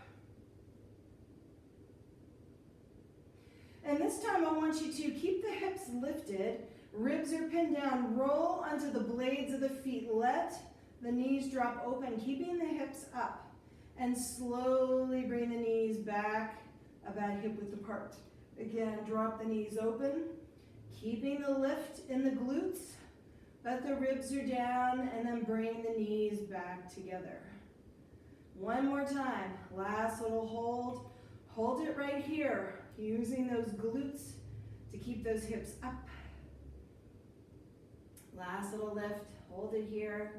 And this time I want you to keep the hips lifted, ribs are pinned down, roll onto the blades of the feet. Let the knees drop open, keeping the hips up. And slowly bring the knees back about hip width apart. Again, drop the knees open, keeping the lift in the glutes. Let the ribs are down and then bring the knees back together. One more time. Last little hold. Hold it right here, using those glutes to keep those hips up. Last little lift. Hold it here.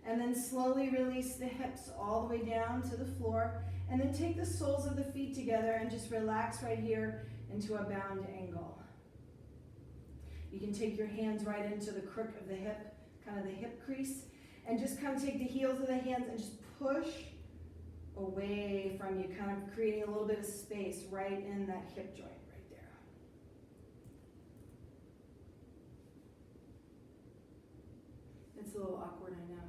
And then slowly release the hips all the way down to the floor. And then take the soles of the feet together and just relax right here into a bound angle. You can take your hands right into the crook of the hip, kind of the hip crease, and just kind of take the heels of the hands and just push away from you, kind of creating a little bit of space right in that hip joint right there. It's a little awkward, I know.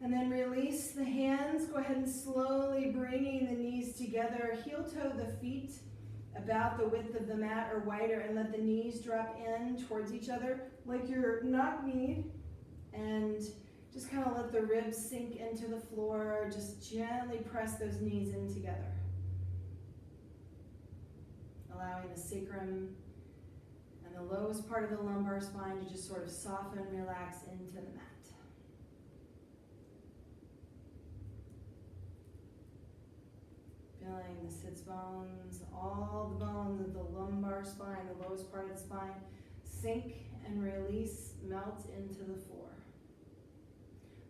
And then release the hands. Go ahead and slowly bringing the knees together. Heel toe the feet about the width of the mat or wider, and let the knees drop in towards each other like you're knock-kneed. And just kind of let the ribs sink into the floor. Just gently press those knees in together. Allowing the sacrum and the lowest part of the lumbar spine to just sort of soften and relax into the mat. Feeling the sits bones, all the bones of the lumbar spine, the lowest part of the spine, sink and release, melt into the floor.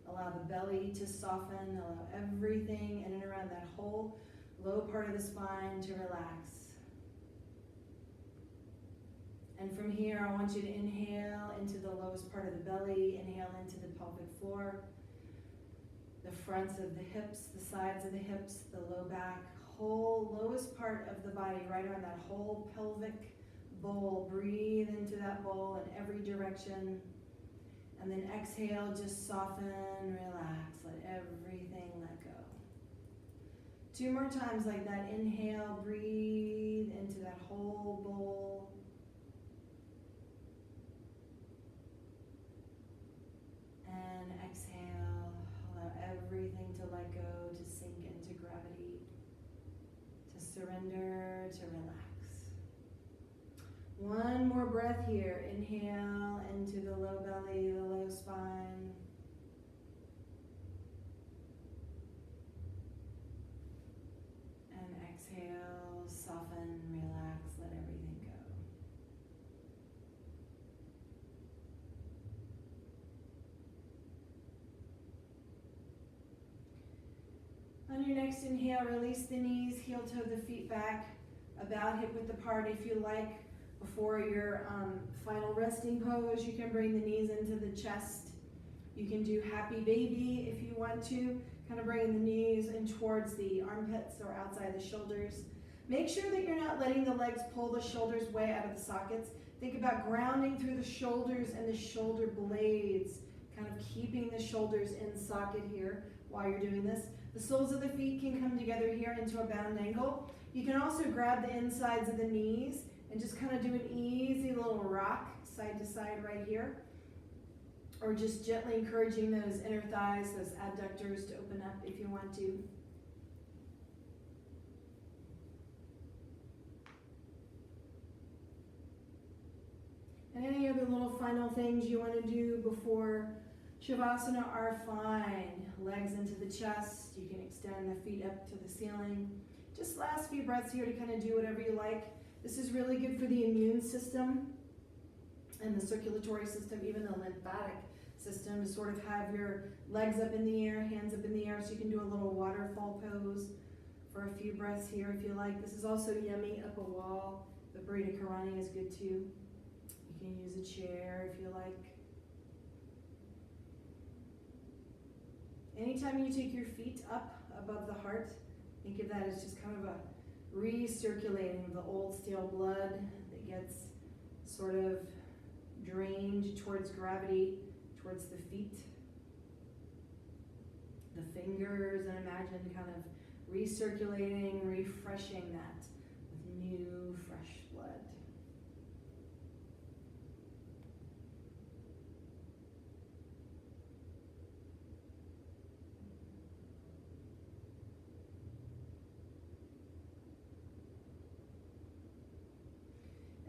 Allow the belly to soften, allow everything in and around that whole low part of the spine to relax. And from here, I want you to inhale into the lowest part of the belly, inhale into the pelvic floor, the fronts of the hips, the sides of the hips, the low back, whole lowest part of the body, right around that whole pelvic bowl. Breathe into that bowl in every direction. And then exhale, just soften, relax, let everything let go. 2 more times like that. Inhale, breathe into that whole bowl. And exhale, allow everything to let go, to sink into gravity, to surrender, to relax. One more breath here. Inhale into the low belly, the low spine. And exhale, soften, relax, let everything On your next inhale, release the knees, heel toe the feet back, about hip width apart if you like. Before your final resting pose, you can bring the knees into the chest. You can do happy baby if you want to, kind of bringing the knees in towards the armpits or outside the shoulders. Make sure that you're not letting the legs pull the shoulders way out of the sockets. Think about grounding through the shoulders and the shoulder blades, kind of keeping the shoulders in socket here while you're doing this. The soles of the feet can come together here into a bound angle. You can also grab the insides of the knees and just kind of do an easy little rock side to side right here. Or just gently encouraging those inner thighs, those adductors to open up if you want to. And any other little final things you want to do before Shavasana are fine. Legs into the chest. You can extend the feet up to the ceiling. Just last few breaths here to kind of do whatever you like. This is really good for the immune system and the circulatory system, even the lymphatic system, to sort of have your legs up in the air, hands up in the air, so you can do a little waterfall pose for a few breaths here if you like. This is also yummy up a wall. The Burita Karani is good too. You can use a chair if you like. Anytime you take your feet up above the heart, think of that as just kind of a recirculating of the old stale blood that gets sort of drained towards gravity, towards the feet, the fingers, and imagine kind of recirculating, refreshing that with new, fresh blood.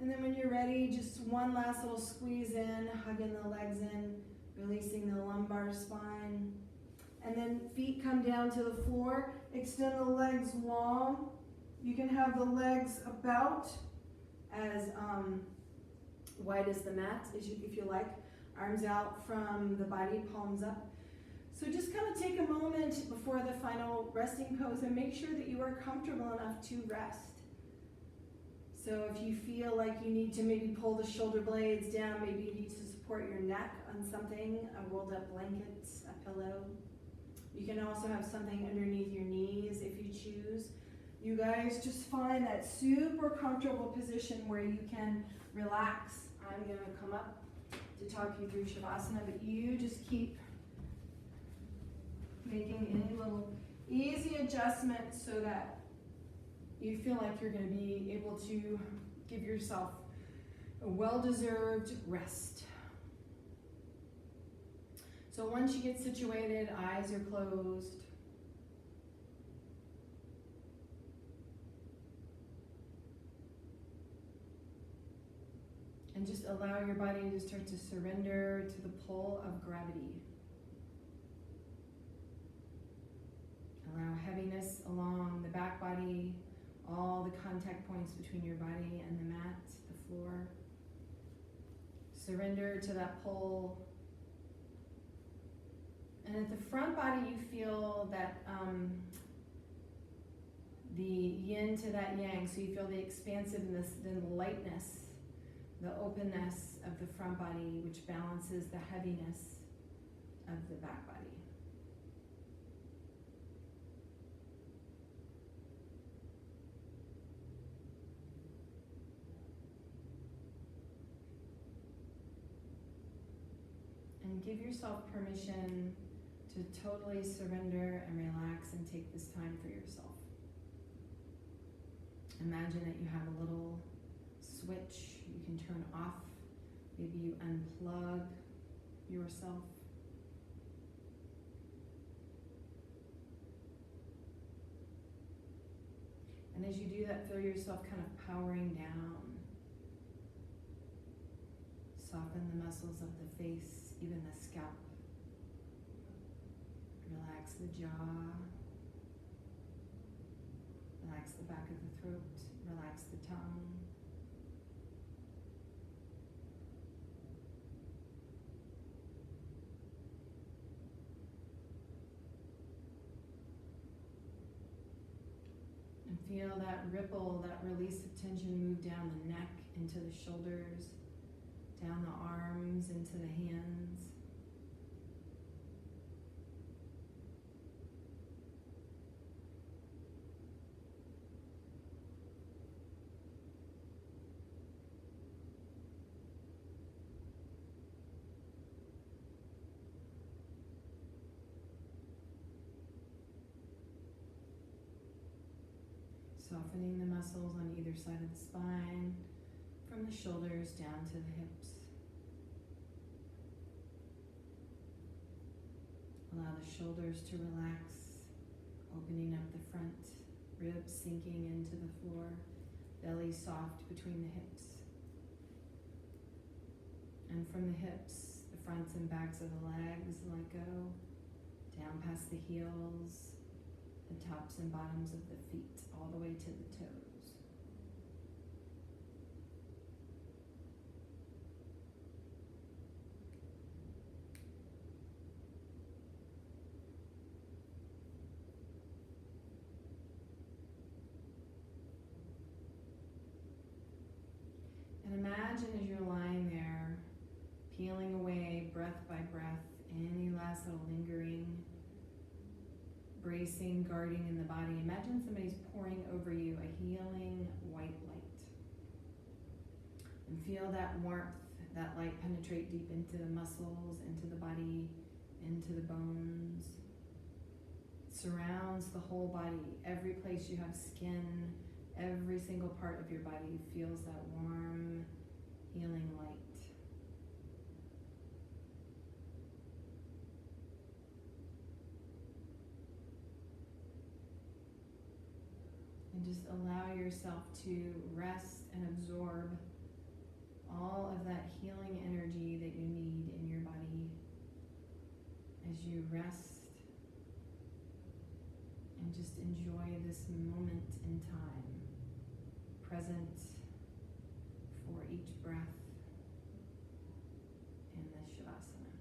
And then when you're ready, just one last little squeeze in, hugging the legs in, releasing the lumbar spine. And then feet come down to the floor. Extend the legs long. You can have the legs about as wide as the mat, if you like. Arms out from the body, palms up. So just kind of take a moment before the final resting pose and make sure that you are comfortable enough to rest. So if you feel like you need to maybe pull the shoulder blades down, maybe you need to support your neck on something, a rolled up blanket, a pillow. You can also have something underneath your knees if you choose. You guys just find that super comfortable position where you can relax. I'm gonna come up to talk you through Shavasana, but you just keep making any little easy adjustment so that you feel like you're going to be able to give yourself a well-deserved rest. So once you get situated, eyes are closed. And just allow your body to start to surrender to the pull of gravity. Allow heaviness along the back body, all the contact points between your body and the mat, the floor. Surrender to that pull. And at the front body, you feel that the yin to that yang. So you feel the expansiveness, the lightness, the openness of the front body, which balances the heaviness of the back body. And give yourself permission to totally surrender and relax and take this time for yourself. Imagine that you have a little switch you can turn off. Maybe you unplug yourself. And as you do that, feel yourself kind of powering down. Soften the muscles of the face, even the scalp. Relax the jaw. Relax the back of the throat. Relax the tongue. feel that ripple, that release of tension move down the neck, into the shoulders, down the arms, into the hands. Softening the muscles on either side of the spine, from the shoulders down to the hips. Allow the shoulders to relax, opening up the front, ribs sinking into the floor, belly soft between the hips. And from the hips, the fronts and backs of the legs let go, down past the heels, the tops and bottoms of the feet, all the way to the toes. And imagine as you're lying there, peeling away breath by breath, any last little lingering, bracing, guarding in the body. Imagine somebody's pouring over you a healing white light. And feel that warmth, that light penetrate deep into the muscles, into the body, into the bones. It surrounds the whole body. Every place you have skin, every single part of your body feels that warm, healing light. And just allow yourself to rest and absorb all of that healing energy that you need in your body as you rest and just enjoy this moment in time, present for each breath in this Shavasana.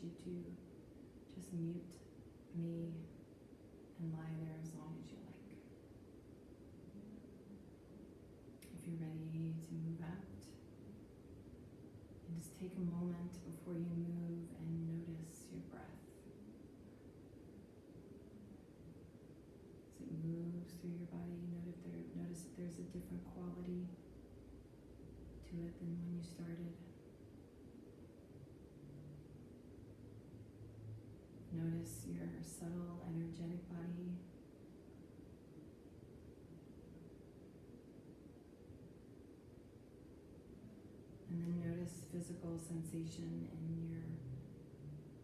invite you to just mute me and lie there as long as you like. If you're ready to move out, and just take a moment before you move and notice your breath. As it moves through your body, notice if there's a different quality to it than when you started. Notice your subtle, energetic body. And then notice physical sensation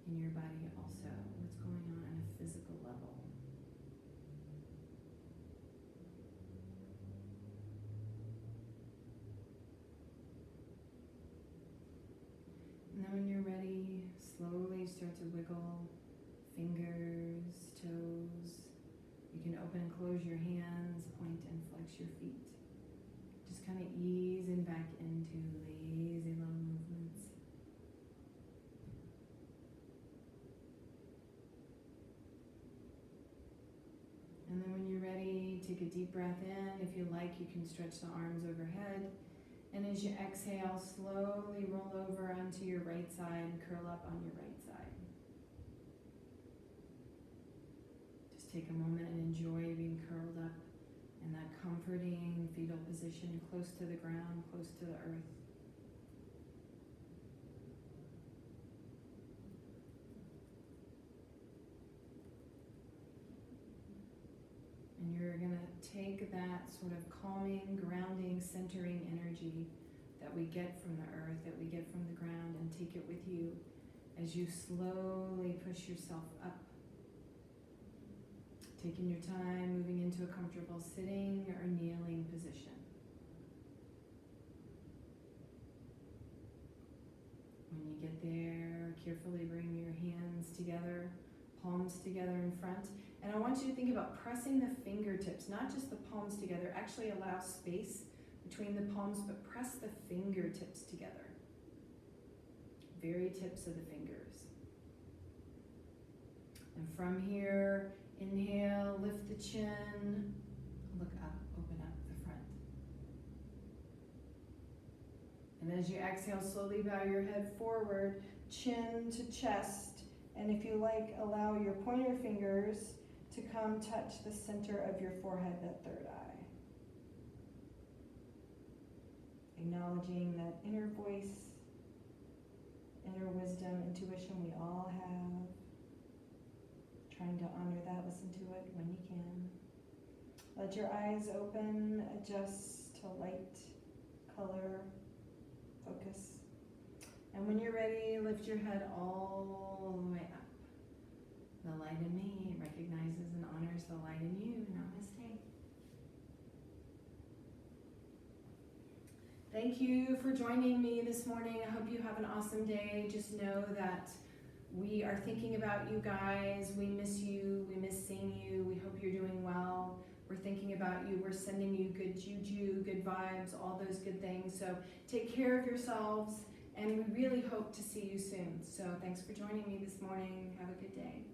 in your body also. What's going on a physical level. And then when you're ready, slowly start to wiggle fingers, toes. You can open and close your hands, point and flex your feet. Just kind of easing back into lazy little movements. And then when you're ready, take a deep breath in. If you like, you can stretch the arms overhead. And as you exhale, slowly roll over onto your right side and curl up on your right side. Just take a moment and enjoy being curled up in that comforting fetal position, close to the ground, close to the earth. And you're going to take that sort of calming, grounding, centering energy that we get from the earth, that we get from the ground, and take it with you as you slowly push yourself up. Taking your time, moving into a comfortable sitting or kneeling position. When you get there, carefully bring your hands together, palms together in front. And I want you to think about pressing the fingertips, not just the palms together. Actually allow space between the palms, but press the fingertips together. Very tips of the fingers. And from here, inhale, lift the chin, look up, open up the front. And as you exhale, slowly bow your head forward, chin to chest. And if you like, allow your pointer fingers to come touch the center of your forehead, that third eye. Acknowledging that inner voice, inner wisdom, intuition we all have. Trying to honor that, listen to it when you can. Let your eyes open, adjust to light, color, focus. And when you're ready, lift your head all the way up. The light in me recognizes and honors the light in you. Namaste. Thank you for joining me this morning. I hope you have an awesome day. Just know that we are thinking about you guys. We miss you. We miss seeing you. We hope you're doing well. We're thinking about you. We're sending you good juju, good vibes, all those good things. So take care of yourselves, and we really hope to see you soon. So thanks for joining me this morning. Have a good day.